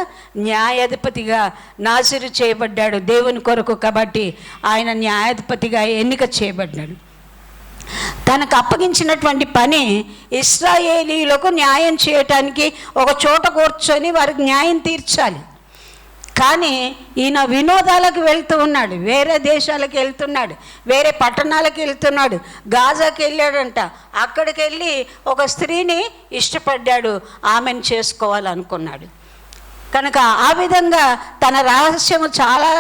న్యాయాధిపతిగా నాజీరు చేయబడ్డాడు దేవుని కొరకు. కాబట్టి ఆయన న్యాయాధిపతిగా ఎన్నిక చేయబడ్డాడు. తనకు అప్పగించినటువంటి పని ఇశ్రాయేలీయులకు న్యాయం చేయటానికి ఒక చోట కూర్చొని వారికి న్యాయం తీర్చాలి. కానీ ఈయన వినోదాలకు వెళ్తూ ఉన్నాడు, వేరే దేశాలకు వెళ్తున్నాడు, వేరే పట్టణాలకు వెళ్తున్నాడు. గాజాకి వెళ్ళాడంట. అక్కడికి వెళ్ళి ఒక స్త్రీని ఇష్టపడ్డాడు, ఆమెను చేసుకోవాలనుకున్నాడు. కనుక ఆ విధంగా తన రహస్యము చాలా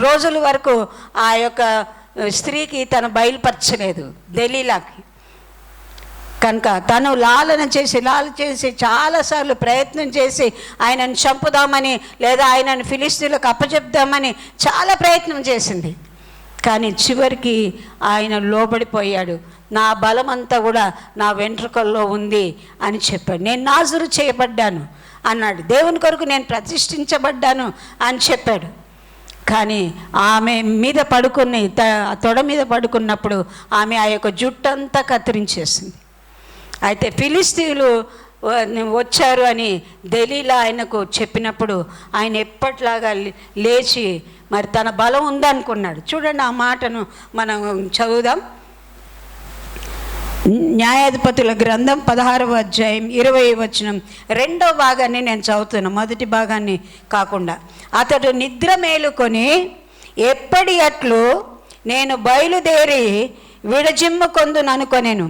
రోజుల వరకు ఆ యొక్క స్త్రీకి తను బయలుపరచలేదు, దెలీలాకి. కనుక తను లాలన చేసి చాలాసార్లు ప్రయత్నం చేసి ఆయనను చంపుదామని, లేదా ఆయనను ఫిలిస్తీన్లకు అప్పచెప్దామని చాలా ప్రయత్నం చేసింది. కానీ చివరికి ఆయన లోబడిపోయాడు. నా బలమంతా కూడా నా వెంట్రుకల్లో ఉంది అని చెప్పాడు. నేను నాజరు చేయబడ్డాను అన్నాడు. దేవుని కొరకు నేను ప్రతిష్ఠించబడ్డాను అని చెప్పాడు. కానీ ఆమె మీద పడుకుని తొడ మీద పడుకున్నప్పుడు ఆమె ఆ యొక్క జుట్టంతా కత్తిరించేసింది. అయితే ఫిలిస్తీన్లు వచ్చారు అని దెలీలా ఆయనకు చెప్పినప్పుడు ఆయన ఎప్పట్లాగా లేచి మరి తన బలం ఉందనుకున్నాడు. చూడండి, ఆ మాటను మనం చదువుదాం. న్యాయాధిపతుల గ్రంథం 16వ అధ్యాయం 20వ వచనం, 2వ భాగాన్ని నేను చదువుతున్నాను, మొదటి భాగాన్ని కాకుండా. అతడు నిద్ర మేలుకొని ఎప్పటి అట్లు నేను బయలుదేరి విడజిమ్ముకొందుననుకొనెను.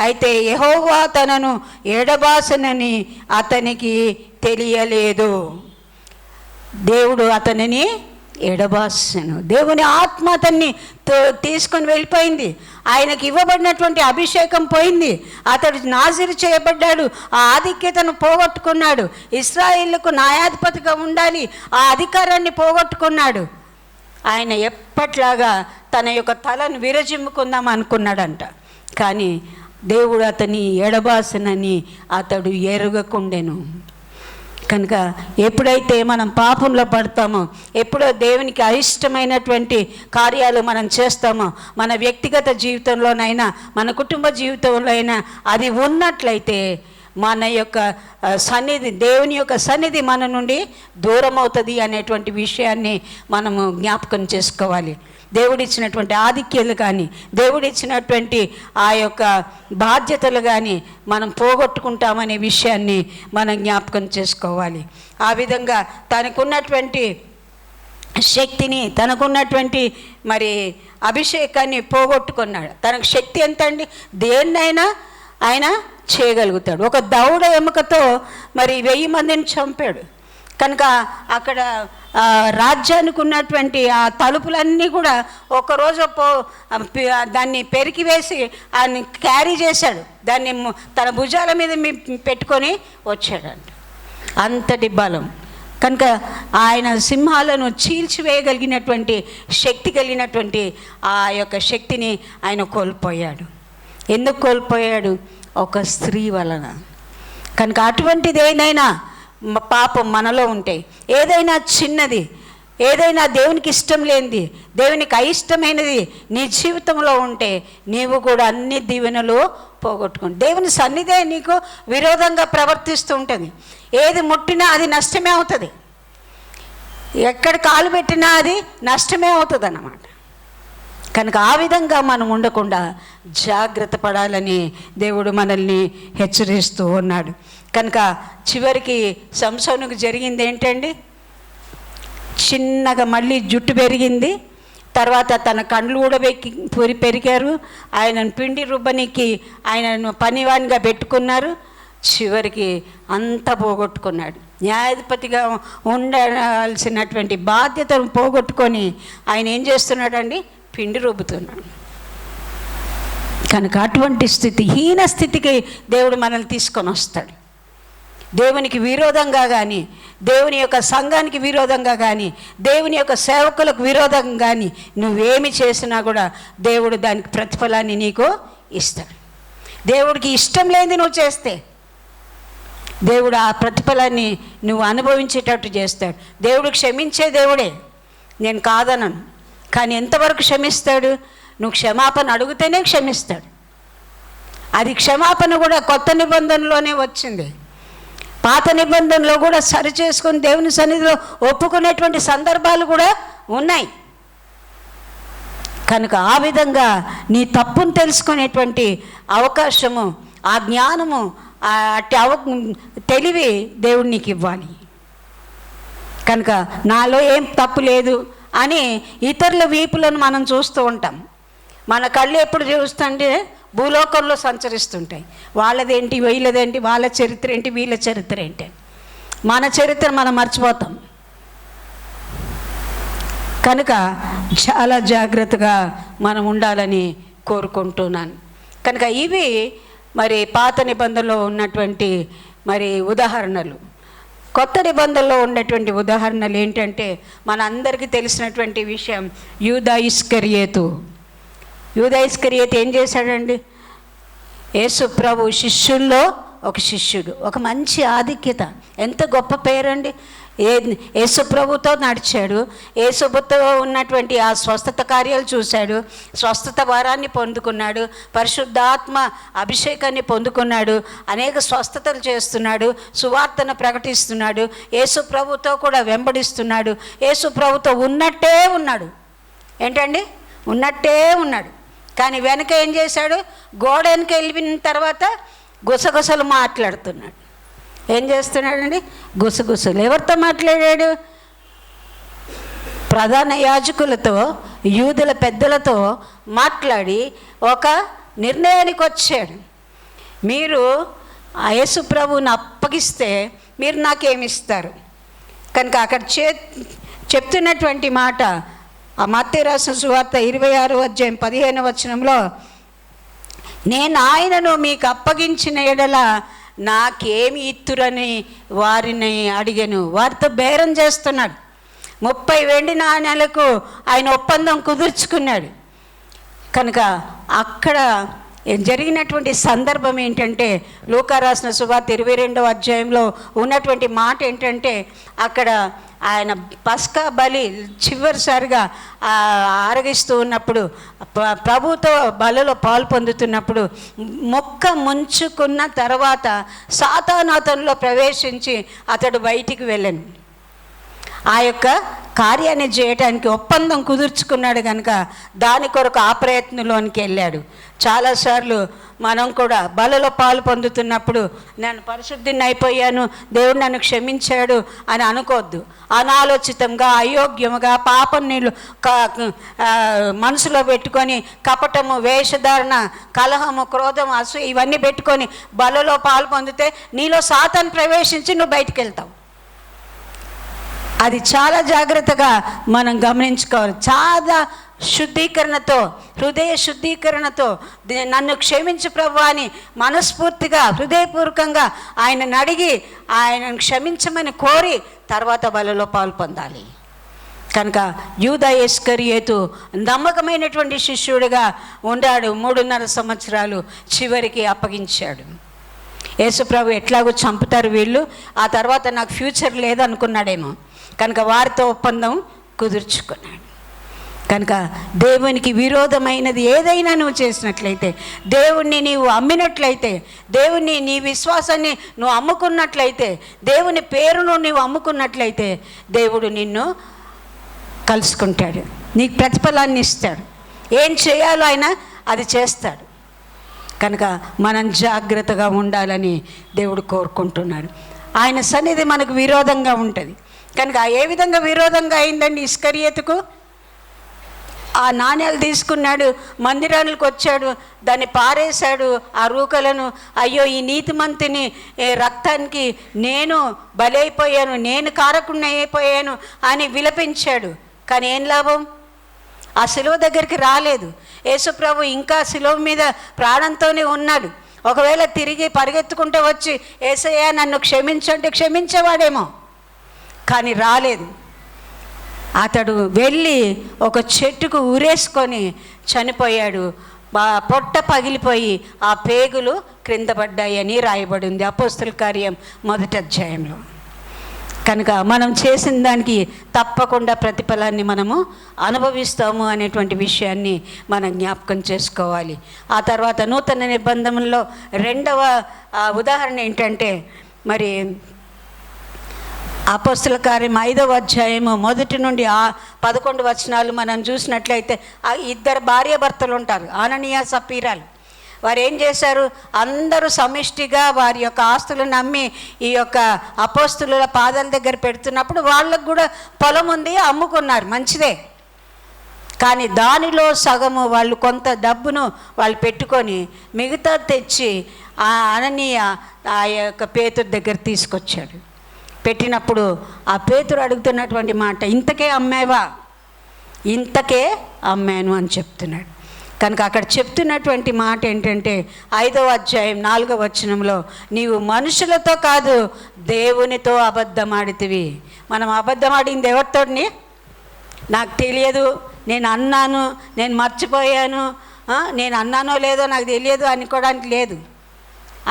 అయితే యెహోవా తనను ఎడబాసనని అతనికి తెలియలేదు. దేవుడు అతనిని ఎడబాసెను. దేవుని ఆత్మ అతన్ని తీసుకొని వెళ్ళిపోయింది. ఆయనకి ఇవ్వబడినటువంటి అభిషేకం పోయింది. అతడు నాజీరు చేయబడ్డాడు. ఆ ఆధిక్యతను పోగొట్టుకున్నాడు. ఇశ్రాయేలుకు న్యాయాధిపతిగా ఉండాలి, ఆ అధికారాన్ని పోగొట్టుకున్నాడు. ఆయన ఎప్పట్లాగా తన యొక్క తలను విరజిమ్ముకుందాం అనుకున్నాడంట. కానీ దేవుడు అతని ఎడబాసనని అతడు ఎరుగకుండెను. కనుక ఎప్పుడైతే మనం పాపంలో పడతామో, ఎప్పుడో దేవునికి అయిష్టమైనటువంటి కార్యాలు మనం చేస్తామో, మన వ్యక్తిగత జీవితంలోనైనా మన కుటుంబ జీవితంలో అయినా అది ఉన్నట్లయితే మన యొక్క సన్నిధి, దేవుని యొక్క సన్నిధి మన నుండి దూరం అవుతుంది అనేటువంటి విషయాన్ని మనము జ్ఞాపకం చేసుకోవాలి. దేవుడిచ్చినటువంటి ఆధిక్యాలు కానీ, దేవుడిచ్చినటువంటి ఆ యొక్క బాధ్యతలు కానీ మనం పోగొట్టుకుంటామనే విషయాన్ని మనం జ్ఞాపకం చేసుకోవాలి. ఆ విధంగా తనకున్నటువంటి శక్తిని, తనకున్నటువంటి మరి అభిషేకాన్ని పోగొట్టుకున్నాడు. తనకు శక్తి ఎంత అండి? దేన్నైనా ఆయన చేయగలుగుతాడు. ఒక దౌడ ఎముకతో మరి 1000 మందిని చంపాడు. కనుక అక్కడ రాజ్యానికి ఉన్నటువంటి ఆ తలుపులన్నీ కూడా ఒకరోజు దాన్ని పెరికివేసి ఆయన క్యారీ చేశాడు. దాన్ని తన భుజాల మీద పెట్టుకొని వచ్చాడంట. అంతటి బలం. కనుక ఆయన సింహాలను చీల్చివేయగలిగినటువంటి శక్తి కలిగినటువంటి ఆ యొక్క శక్తిని ఆయన కోల్పోయాడు. ఎందుకు కోల్పోయాడు? ఒక స్త్రీ వలన. కనుక అటువంటిది ఏదైనా పాపం మనలో ఉంటే, ఏదైనా చిన్నది, ఏదైనా దేవునికి ఇష్టం లేనిది, దేవునికి అయిష్టమైనది నీ జీవితంలో ఉంటే నీవు కూడా అన్ని దీవెనలు పోగొట్టుకుంటు. దేవుని సన్నిధే నీకు విరోధంగా ప్రవర్తిస్తూ ఉంటుంది. ఏది ముట్టినా అది నష్టమే అవుతుంది. ఎక్కడ కాలు పెట్టినా అది నష్టమే అవుతుంది అన్నమాట. కనుక ఆ విధంగా మనం ఉండకుండా జాగ్రత్త పడాలని దేవుడు మనల్ని హెచ్చరిస్తూ ఉన్నాడు. కనుక చివరికి సంసోనుకు జరిగింది ఏంటండి? చిన్నగా మళ్ళీ జుట్టు పెరిగింది. తర్వాత తన కండ్లు కూడా పెరిగారు. ఆయనను పిండి రుబ్బనికి ఆయనను పనివానిగా పెట్టుకున్నారు. చివరికి అంతా పోగొట్టుకున్నాడు. న్యాయాధిపతిగా ఉండాల్సినటువంటి బాధ్యతను పోగొట్టుకొని ఆయన ఏం చేస్తున్నాడండి? పిండి రుబ్బుతున్నాడు. కనుక అటువంటి స్థితి, హీన స్థితికి దేవుడు మనల్ని తీసుకొని వస్తాడు. దేవునికి విరోధంగా కానీ, దేవుని యొక్క సంఘానికి విరోధంగా కానీ, దేవుని యొక్క సేవకులకు విరోధంగా కానీ నువ్వేమి చేసినా కూడా దేవుడు దానికి ప్రతిఫలాన్ని నీకు ఇస్తాడు. దేవుడికి ఇష్టం లేనిది నువ్వు చేస్తే దేవుడు ఆ ప్రతిఫలాన్ని నువ్వు అనుభవించేటట్టు చేస్తాడు. దేవుడు క్షమించే దేవుడే, నేను కాదనను. కానీ ఎంతవరకు క్షమిస్తాడు? నువ్వు క్షమాపణ అడిగితేనే క్షమిస్తాడు. అది క్షమాపణ కూడా కొత్త నిబంధనలోనే వచ్చింది. పాత నిబంధనలో కూడా సరి చేసుకొని దేవుని సన్నిధిలో ఒప్పుకునేటువంటి సందర్భాలు కూడా ఉన్నాయి. కనుక ఆ విధంగా నీ తప్పును తెలుసుకునేటువంటి అవకాశము, ఆ జ్ఞానము, అట్టి తెలివి దేవుడు నీకు ఇవ్వాలి. కనుక నాలో ఏం తప్పు లేదు అని ఇతరుల వీపులను మనం చూస్తూ ఉంటాం. మన కళ్ళు ఎప్పుడు చూస్తుంటే భూలోకంలో సంచరిస్తుంటాయి. వాళ్ళదేంటి, వీళ్ళదేంటి, వాళ్ళ చరిత్ర ఏంటి, వీళ్ళ చరిత్ర ఏంటి, మన చరిత్ర మనం మర్చిపోతాం. కనుక చాలా జాగ్రత్తగా మనం ఉండాలని కోరుకుంటున్నాను. కనుక ఇవి మరి పాత నిబంధనలో ఉన్నటువంటి మరి ఉదాహరణలు. కొత్త నిబంధనలో ఉన్నటువంటి ఉదాహరణలు ఏంటంటే మన అందరికీ తెలిసినటువంటి విషయం, యూదా ఇస్కరియోతు. యూదా ఇస్కరియోతు ఏం చేశాడండి? యేసు ప్రభు శిష్యుల్లో ఒక శిష్యుడు, ఒక మంచి ఆధిక్యత, ఎంత గొప్ప పేరండి. యేసు ప్రభుతో నడిచాడు, యేసుతో ఉన్నటువంటి ఆ స్వస్థత కార్యాలు చూశాడు, స్వస్థత వరాన్ని పొందుకున్నాడు, పరిశుద్ధాత్మ అభిషేకాన్ని పొందుకున్నాడు, అనేక స్వస్థతలు చేస్తున్నాడు, సువార్తను ప్రకటిస్తున్నాడు, యేసు ప్రభుతో కూడా వెంబడిస్తున్నాడు, యేసు ప్రభుతో ఉన్నట్టే ఉన్నాడు. ఏంటండి? ఉన్నట్టే ఉన్నాడు. కానీ వెనక ఏం చేశాడు? గోడ వెనక వెళ్ళిన తర్వాత గుసగుసలు మాట్లాడుతున్నాడు. ఏం చేస్తున్నాడండి? గుసగుసలు. ఎవరితో మాట్లాడాడు? ప్రధాన యాజకులతో, యూదుల పెద్దలతో మాట్లాడి ఒక నిర్ణయానికి వచ్చాడు. మీరు ఆ యేసు ప్రభువుని అప్పగిస్తే మీరు నాకేమిస్తారు? కనుక అక్కడ చెప్తున్నటువంటి మాట, ఆ మత్తయి రాసిన సువార్త 26వ అధ్యాయం 15వ వచనంలో, నేను ఆయనను మీకు అప్పగించిన ఎడల నాకేమి ఇత్తురని వారిని అడిగాను. వారితో బేరం చేస్తున్నాడు. 30 వెండి నాణ్యాలకు ఆయన ఒప్పందం కుదుర్చుకున్నాడు. కనుక అక్కడ జరిగినటువంటి సందర్భం ఏంటంటే, లూకా రాసిన సువార్త 22వ అధ్యాయంలో ఉన్నటువంటి మాట ఏంటంటే, అక్కడ ఆయన పస్కా బలి చివరిసారిగా ఆరగిస్తూ ఉన్నప్పుడు, ప్రభుతో బలిలో పాలు పొందుతున్నప్పుడు మొక్క ముంచుకున్న తర్వాత సాతాను అతనిలో ప్రవేశించి అతడు బయటికి వెళ్ళాను. ఆ యొక్క కార్యాన్ని చేయటానికి ఒప్పందం కుదుర్చుకున్నాడు కనుక దాని కొరకు ఆ ప్రయత్నంలోనికి వెళ్ళాడు. చాలాసార్లు మనం కూడా బలలో పాలు పొందుతున్నప్పుడు నేను పరిశుద్ధిని అయిపోయాను, దేవుడు నన్ను క్షమించాడు అని అనుకోవద్దు. అనాలోచితంగా, అయోగ్యముగా, పాపం నీళ్ళు మనసులో పెట్టుకొని కపటము, వేషధారణ, కలహము, క్రోధము, అసూయ ఇవన్నీ పెట్టుకొని బలలో పాలు పొందితే నీలో సాతాను ప్రవేశించి నువ్వు బయటికి వెళ్తావు. అది చాలా జాగ్రత్తగా మనం గమనించుకోవాలి. చాలా శుద్ధీకరణతో, హృదయ శుద్ధీకరణతో నన్ను క్షమించు ప్రభువా అని మనస్ఫూర్తిగా హృదయపూర్వకంగా ఆయనను అడిగి ఆయనను క్షమించమని కోరి తర్వాత బలలో పాలు పొందాలి. కనుక యూదా ఇస్కరియోతు నమ్మకమైనటువంటి శిష్యుడిగా ఉన్నాడు. 3.5 సంవత్సరాలు చివరికి అప్పగించాడు. యేసుప్రభు ఎట్లాగో చంపుతారు వీళ్ళు, ఆ తర్వాత నాకు ఫ్యూచర్ లేదనుకున్నాడేమో, కనుక వారితో ఒప్పందం కుదుర్చుకున్నాడు. కనుక దేవునికి విరోధమైనది ఏదైనా నువ్వు చేసినట్లయితే, దేవుణ్ణి నీవు అమ్మినట్లయితే, దేవుణ్ణి నీ విశ్వాసాన్ని నువ్వు అమ్ముకున్నట్లయితే, దేవుని పేరును నీవు అమ్ముకున్నట్లయితే దేవుడు నిన్ను కలుసుకుంటాడు, నీకు ప్రతిఫలాన్ని ఇస్తాడు. ఏం చేయాలో ఆయన అది చేస్తాడు. కనుక మనం జాగ్రత్తగా ఉండాలని దేవుడు కోరుకుంటున్నాడు. ఆయన సన్నిధి మనకు విరోధంగా ఉంటుంది కనుక ఏ విధంగా విరోధంగా అయిందండి ఇస్కరియోతుకు? ఆ నాణ్యాలు తీసుకున్నాడు, మందిరానికి వచ్చాడు, దాన్ని పారేశాడు ఆ రూకలను. అయ్యో ఈ నీతిమంతుని రక్తానికి నేను బలైపోయాను, నేను కారకుండా అయిపోయాను అని విలపించాడు. కానీ ఏం లాభం? ఆ శిలువ దగ్గరికి రాలేదు. యేసుప్రభు ఇంకా శిలువ మీద ప్రాణంతోనే ఉన్నాడు. ఒకవేళ తిరిగి పరిగెత్తుకుంటూ వచ్చి యేసయ్యా నన్ను క్షమించంటే క్షమించేవాడేమో, కానీ రాలేదు. అతడు వెళ్ళి ఒక చెట్టుకు ఊరేసుకొని చనిపోయాడు. పొట్ట పగిలిపోయి ఆ పేగులు క్రింద పడ్డాయని రాయబడి ఉంది అపోస్తలుల కార్యం 1వ అధ్యాయంలో. కనుక మనం చేసిన దానికి తప్పకుండా ప్రతిఫలాన్ని మనము అనుభవిస్తాము అనేటువంటి విషయాన్ని మనం జ్ఞాపకం చేసుకోవాలి. ఆ తర్వాత నూతన నిబంధనలో 2వ ఉదాహరణ ఏంటంటే, మరి అపోస్తలుల కార్యం 5వ అధ్యాయము 1 నుండి 11 వచనాలు మనం చూసినట్లయితే, 2 భార్యాభర్తలు ఉంటారు, అననీయ సప్పీరాలు. వారు ఏం చేశారు? అందరూ సమిష్టిగా వారి యొక్క ఆస్తులను అమ్మి ఈ యొక్క అపోస్తలుల పాదాల దగ్గర పెడుతున్నప్పుడు వాళ్ళకు కూడా పొలం ఉంది, అమ్ముకున్నారు, మంచిదే. కానీ దానిలో సగము వాళ్ళు కొంత డబ్బును వాళ్ళు పెట్టుకొని మిగతా తెచ్చి ఆ అననీయ ఆ యొక్క పేతురు దగ్గర తీసుకొచ్చాడు. పెట్టినప్పుడు ఆ పేతురు అడుగుతున్నటువంటి మాట, ఇంతకే అమ్మావా? ఇంతకే అమ్మాను అని చెప్తున్నాడు. కనుక అక్కడ చెప్తున్నటువంటి మాట ఏంటంటే 5వ అధ్యాయం 4వ వచనంలో, నీవు మనుషులతో కాదు దేవునితో అబద్ధమాడితివి. మనం అబద్ధమాడింది ఎవరితోని? నాకు తెలియదు, నేను అన్నాను, నేను మర్చిపోయాను, నేను అన్నానో లేదో నాకు తెలియదు అనుకోవడానికి లేదు.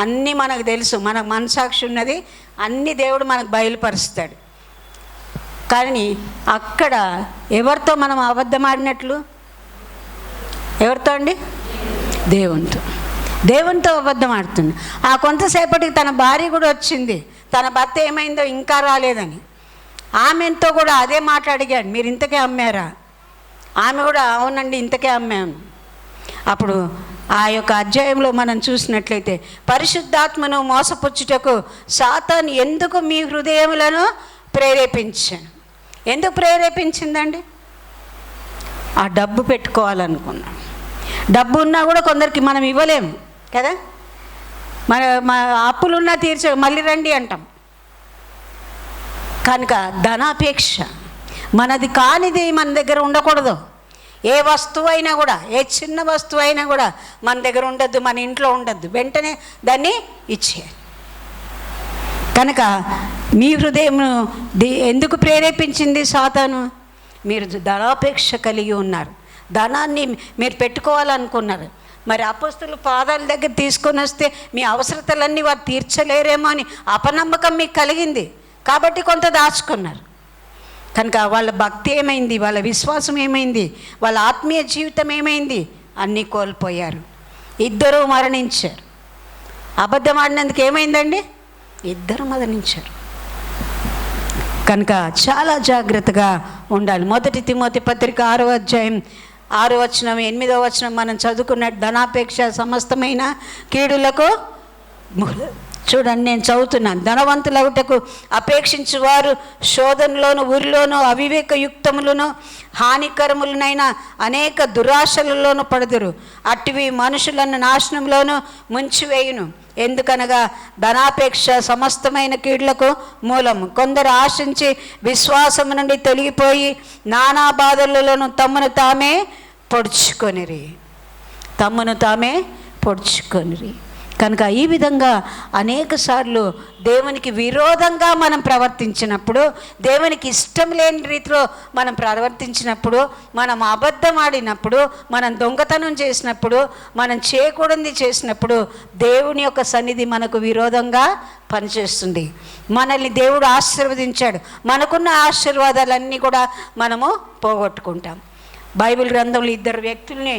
అన్నీ మనకు తెలుసు, మనకు మనసాక్షి ఉన్నది, అన్నీ దేవుడు మనకు బయలుపరుస్తాడు. కానీ అక్కడ ఎవరితో మనం అబద్ధమాడినట్లు? ఎవరితో అండి? దేవునితో అబద్ధం ఆడుతుంది. ఆ కొంతసేపటికి తన భార్య కూడా వచ్చింది, తన భర్త ఏమైందో ఇంకా రాలేదని. ఆమెతో కూడా అదే మాట అడిగాడు, మీరు ఇంతకే అమ్మారా? ఆమె కూడా అవునండి ఇంతకే అమ్మాను. అప్పుడు ఆ యొక్క అధ్యాయంలో మనం చూసినట్లయితే, పరిశుద్ధాత్మను మోసపుచ్చుటకు సాతాను ఎందుకు మీ హృదయములను ప్రేరేపించాను? ఎందుకు ప్రేరేపించిందండి? ఆ డబ్బు పెట్టుకోవాలనుకున్నాం. డబ్బు ఉన్నా కూడా కొందరికి మనం ఇవ్వలేము కదా, మన అప్పులున్నా తీర్చే మళ్ళీ రండి అంటాం. కనుక ధనాపేక్ష మనది కానిది మన దగ్గర ఉండకూడదు. ఏ వస్తువు అయినా కూడా, ఏ చిన్న వస్తువు అయినా కూడా మన దగ్గర ఉండద్దు, మన ఇంట్లో ఉండద్దు, వెంటనే దాన్ని ఇచ్చేయాలి. కనుక మీ హృదయం ఎందుకు ప్రేరేపించింది సాతాను? మీరు ధనాపేక్ష కలిగి ఉన్నారు, ధనాన్ని మీరు పెట్టుకోవాలనుకున్నారు. మరి అపొస్తలుల పాదాల దగ్గర తీసుకొని వస్తే మీ అవసరతలన్నీ వారు తీర్చలేరేమో అని అపనమ్మకం మీకు కలిగింది. కాబట్టి కొంత దాచుకున్నారు. కనుక వాళ్ళ భక్తి ఏమైంది, వాళ్ళ విశ్వాసం ఏమైంది, వాళ్ళ ఆత్మీయ జీవితం ఏమైంది? అన్నీ కోల్పోయారు. ఇద్దరూ మరణించారు. అబద్ధం ఆడినందుకు ఏమైందండి? ఇద్దరు మరణించారు. కనుక చాలా జాగ్రత్తగా ఉండాలి. 1 తిమోతి పత్రిక 6వ అధ్యాయం 6వ వచనం 8వ వచనం మనం చదువుకున్నట్టు, ధనాపేక్ష సమస్తమైన కీడులకు చూడండి, నేను చదువుతున్నాను. ధనవంతులవుటకు అపేక్షించు వారు శోధనలోను ఊరిలోను అవివేకయుక్తములను హానికరములనైన అనేక దురాశలలోనూ పడుదురు. అట్టివి మనుషులను నాశనంలోనూ ముంచివేయును. ఎందుకనగా ధనాపేక్ష సమస్తమైన కీడులకు మూలము. కొందరు ఆశించి విశ్వాసము నుండి తొలగిపోయి నానా బాధలలోనూ తమను తామే పొడుచుకొనిరి. కనుక ఈ విధంగా అనేక సార్లు దేవునికి విరోధంగా మనం ప్రవర్తించినప్పుడు, దేవునికి ఇష్టం లేని రీతిలో మనం ప్రవర్తించినప్పుడు, మనం అబద్ధం ఆడినప్పుడు, మనం దొంగతనం చేసినప్పుడు, మనం చేయకూడనిది చేసినప్పుడు దేవుని యొక్క సన్నిధి మనకు విరోధంగా పనిచేస్తుంది. మనల్ని దేవుడు ఆశీర్వదించాడు, మనకున్న ఆశీర్వాదాలన్నీ కూడా మనము పోగొట్టుకుంటాం. బైబిల్ గ్రంథంలో 2 వ్యక్తుల్ని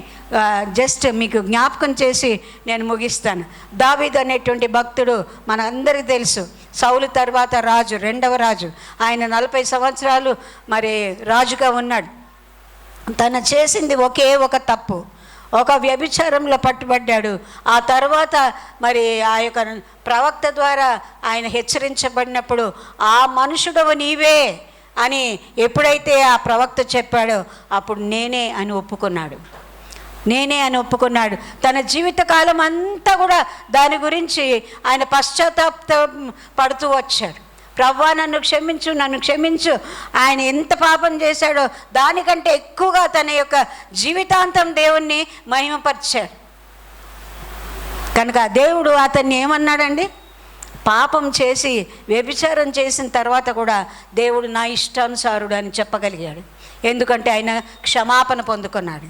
జస్ట్ మీకు జ్ఞాపకం చేసి నేను ముగిస్తాను. దావీదు అనేటువంటి భక్తుడు మన అందరికీ తెలుసు. సౌలు తర్వాత రాజు, 2వ రాజు. ఆయన 40 సంవత్సరాలు మరి రాజుగా ఉన్నాడు. తను చేసింది ఒకే ఒక తప్పు, ఒక వ్యభిచారంలో పట్టుబడ్డాడు. ఆ తర్వాత మరి ఆ యొక్క ప్రవక్త ద్వారా ఆయన హెచ్చరించబడినప్పుడు, ఆ మనుషుడవు నీవే అని ఎప్పుడైతే ఆ ప్రవక్త చెప్పాడో అప్పుడు నేనే అని ఒప్పుకున్నాడు. తన జీవితకాలం అంతా కూడా దాని గురించి ఆయన పశ్చాత్తాపడుతూ వచ్చాడు. ప్రభువా నన్ను క్షమించు. ఆయన ఎంత పాపం చేశాడో దానికంటే ఎక్కువగా తన యొక్క జీవితాంతం దేవుణ్ణి మహిమపరిచాడు. కనుక దేవుడు అతన్ని ఏమన్నాడండి? పాపం చేసి వ్యభిచారం చేసిన తర్వాత కూడా దేవుడు నా ఇష్టానుసారుడు అని చెప్పగలిగాడు. ఎందుకంటే ఆయన క్షమాపణ పొందుకున్నాడు.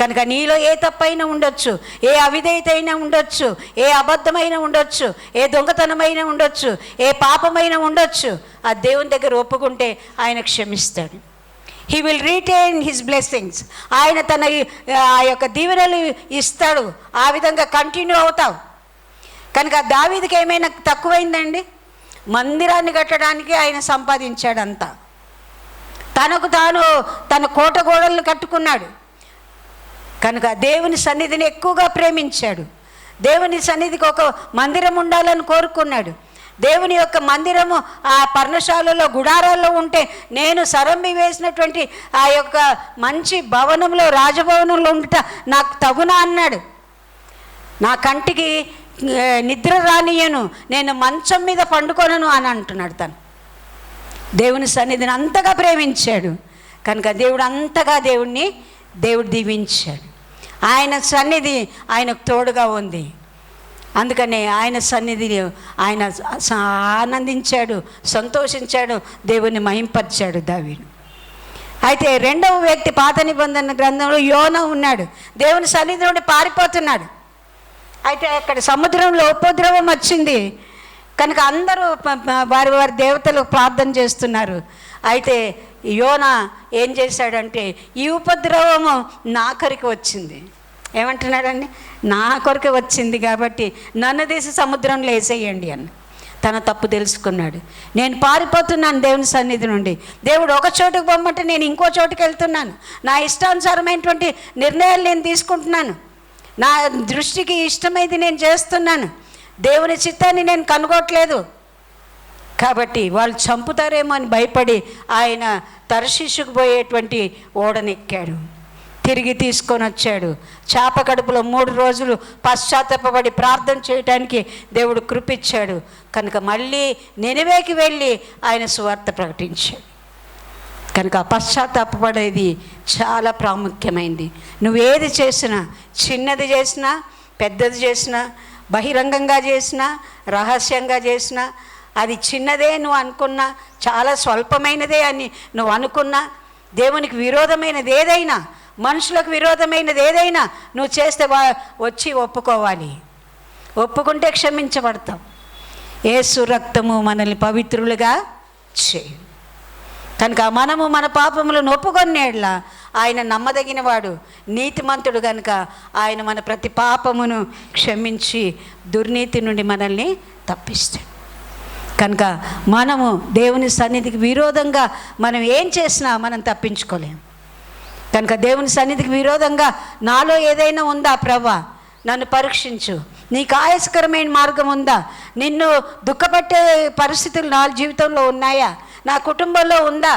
కనుక నీలో ఏ తప్పైనా ఉండొచ్చు, ఏ అవిధేయత అయినా ఉండొచ్చు, ఏ అబద్ధమైనా ఉండొచ్చు, ఏ దొంగతనమైనా ఉండొచ్చు, ఏ పాపమైనా ఉండొచ్చు, ఆ దేవుని దగ్గర ఒప్పుకుంటే ఆయన క్షమిస్తాడు. He will retain his blessings. ఆయన తన ఆ యొక్క దీవెనలు ఇస్తాడు. ఆ విధంగా కంటిన్యూ అవుతావు. కనుక దావీదుకి ఏమైనా తక్కువైందండి? మందిరాన్ని కట్టడానికి ఆయన సంపాదించాడంతా. తనకు తాను తన కోట గోడలను కట్టుకున్నాడు. కనుక దేవుని సన్నిధిని ఎక్కువగా ప్రేమించాడు. దేవుని సన్నిధికి ఒక మందిరం ఉండాలని కోరుకున్నాడు. దేవుని యొక్క మందిరము ఆ పర్ణశాలలో గుడారాల్లో ఉంటే, నేను సరమ్మి వేసినటువంటి ఆ యొక్క మంచి భవనంలో, రాజభవనంలో ఉండుట నాకు తగునా అన్నాడు. నా కంటికి నిద్ర రానియను, నేను మంచం మీద పండుకొనను అని అంటున్నాడు. తను దేవుని సన్నిధిని అంతగా ప్రేమించాడు. కనుక దేవుడు అంతగా దేవుడు దీవించాడు. ఆయన సన్నిధి ఆయనకు తోడుగా ఉంది. అందుకనే ఆయన సన్నిధిని ఆయన ఆనందించాడు, సంతోషించాడు, దేవుని మహింపరిచాడు దావీదు. అయితే 2వ వ్యక్తి పాత నిబంధన గ్రంథంలో యోనా ఉన్నాడు. దేవుని సన్నిధి నుండి పారిపోతున్నాడు. అయితే అక్కడ సముద్రంలో ఉపద్రవం వచ్చింది. కనుక అందరూ వారి దేవతలకు ప్రార్థన చేస్తున్నారు. అయితే యోనా ఏం చేశాడంటే, ఈ ఉపద్రవము నా కొరకు వచ్చింది. ఏమంటున్నాడండి? నా కొరకు వచ్చింది కాబట్టి నన్ను తీసి సముద్రంలో వేసేయండి అని తన తప్పు తెలుసుకున్నాడు. నేను పారిపోతున్నాను దేవుని సన్నిధి నుండి. దేవుడు ఒక చోటుకు పొమ్మంటే నేను ఇంకో చోటుకు వెళ్తున్నాను. నా ఇష్టానుసారమైనటువంటి నిర్ణయాలు నేను తీసుకుంటున్నాను. నా దృష్టికి ఇష్టమైంది నేను చేస్తున్నాను. దేవుని చిత్తాన్ని నేను కనుగొట్టలేదు. కాబట్టి వాళ్ళు చంపుతారేమో అని భయపడి ఆయన తర్షీషుకు పోయేటువంటి ఓడనెక్కాడు. తిరిగి తీసుకొని వచ్చాడు. చేప కడుపులో 3 రోజులు పశ్చాత్తాపడి ప్రార్థన చేయడానికి దేవుడు కృపిచ్చాడు. కనుక మళ్ళీ నినివేకి వెళ్ళి ఆయన సువార్త ప్రకటించాడు. కనుక పశ్చాత్తాపడేది చాలా ప్రాముఖ్యమైంది. నువ్వేది చేసినా, చిన్నది చేసినా, పెద్దది చేసినా, బహిరంగంగా చేసినా, రహస్యంగా చేసినా, అది చిన్నదే నువ్వు అనుకున్నా, చాలా స్వల్పమైనదే అని నువ్వు అనుకున్నా, దేవునికి విరోధమైనది ఏదైనా మనుషులకు విరోధమైనది ఏదైనా నువ్వు చేస్తే వచ్చి ఒప్పుకోవాలి. ఒప్పుకుంటే క్షమించబడతాం. యేసు రక్తము మనల్ని పవిత్రులుగా చేయి. కనుక మనము మన పాపములను ఒప్పుకొనేట్లా ఆయన నమ్మదగినవాడు, నీతిమంతుడు. కనుక ఆయన మన ప్రతి పాపమును క్షమించి దుర్నీతి నుండి మనల్ని తప్పిస్తాడు. కనుక మనము దేవుని సన్నిధికి విరోధంగా మనం ఏం చేసినా మనం తప్పించుకోలేము. కనుక దేవుని సన్నిధికి విరోధంగా నాలో ఏదైనా ఉందా ప్రభువా, నన్ను పరీక్షించు. నీకు ఆయాసకరమైన మార్గం ఉందా? నిన్ను దుఃఖపెట్టే పరిస్థితులు నా జీవితంలో ఉన్నాయా? నా కుటుంబంలో ఉందా?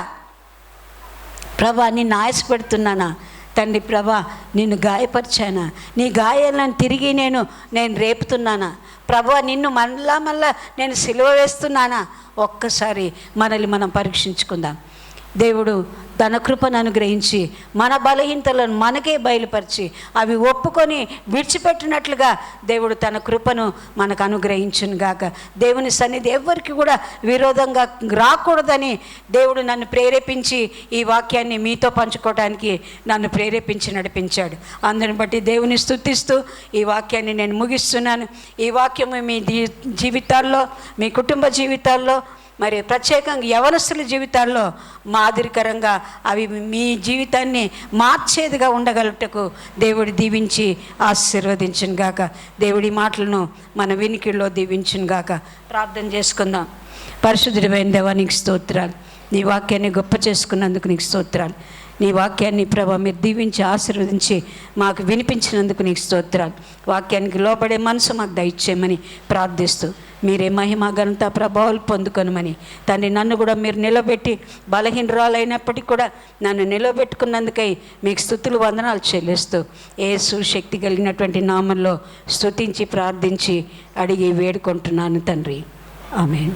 ప్రభా, నిన్ను ఆయాసపెడుతున్నానా తండ్రి? ప్రభా, నిన్ను గాయపరిచానా? నీ గాయాలను తిరిగి నేను రేపుతున్నానా? ప్రభా, నిన్ను మళ్ళా నేను సిలువ వేస్తున్నానా? ఒక్కసారి మనల్ని మనం పరీక్షించుకుందాం. దేవుడు తన కృపను అనుగ్రహించి మన బలహీనతలను మనకే బయలుపరిచి అవి ఒప్పుకొని విడిచిపెట్టినట్లుగా దేవుడు తన కృపను మనకు అనుగ్రహించును గాక. దేవుని సన్నిధి ఎవరికి కూడా విరోధంగా రాకూడదని దేవుడు నన్ను ప్రేరేపించి ఈ వాక్యాన్ని మీతో పంచుకోవడానికి నన్ను ప్రేరేపించి నడిపించాడు. అందుని బట్టి దేవుని స్తుతిస్తూ ఈ వాక్యాన్ని నేను ముగిస్తున్నాను. ఈ వాక్యము మీ జీవితాల్లో, మీ కుటుంబ జీవితాల్లో, మరి ప్రత్యేకంగా యవనస్తుల జీవితాల్లో మాదిరికరంగా అవి మీ జీవితాన్ని మార్చేదిగా ఉండగలుగుటకు దేవుడు దీవించి ఆశీర్వదించును గాక. దేవుడి మాటలను మన వినికిడిలో దీవించును గాక. ప్రార్థన చేసుకుందాం. పరిశుద్ధుడైన దేవా, నీకు స్తోత్రాలు. నీ వాక్యాన్ని గొప్ప చేసుకున్నందుకు నీకు స్తోత్రాలు. నీ వాక్యాన్ని ప్రభా మీరు దీవించి ఆశీర్వదించి మాకు వినిపించినందుకు నీకు స్తోత్రాలు. వాక్యానికి లోపడే మనసు మాకు దయచేయమని ప్రార్థిస్తూ మీరే మహిమ ఘనత ప్రభావాలు పొందుకొనమని తండ్రి, నన్ను కూడా మీరు నిలబెట్టి బలహీనరాలైనప్పటికీ కూడా నన్ను నిలబెట్టుకున్నందుకై మీకు స్తుతులు వందనాలు చెల్లిస్తూ యేసు శక్తి కలిగినటువంటి నామంలో స్తుతించి ప్రార్థించి అడిగి వేడుకుంటున్నాను తండ్రి. ఆమేన్.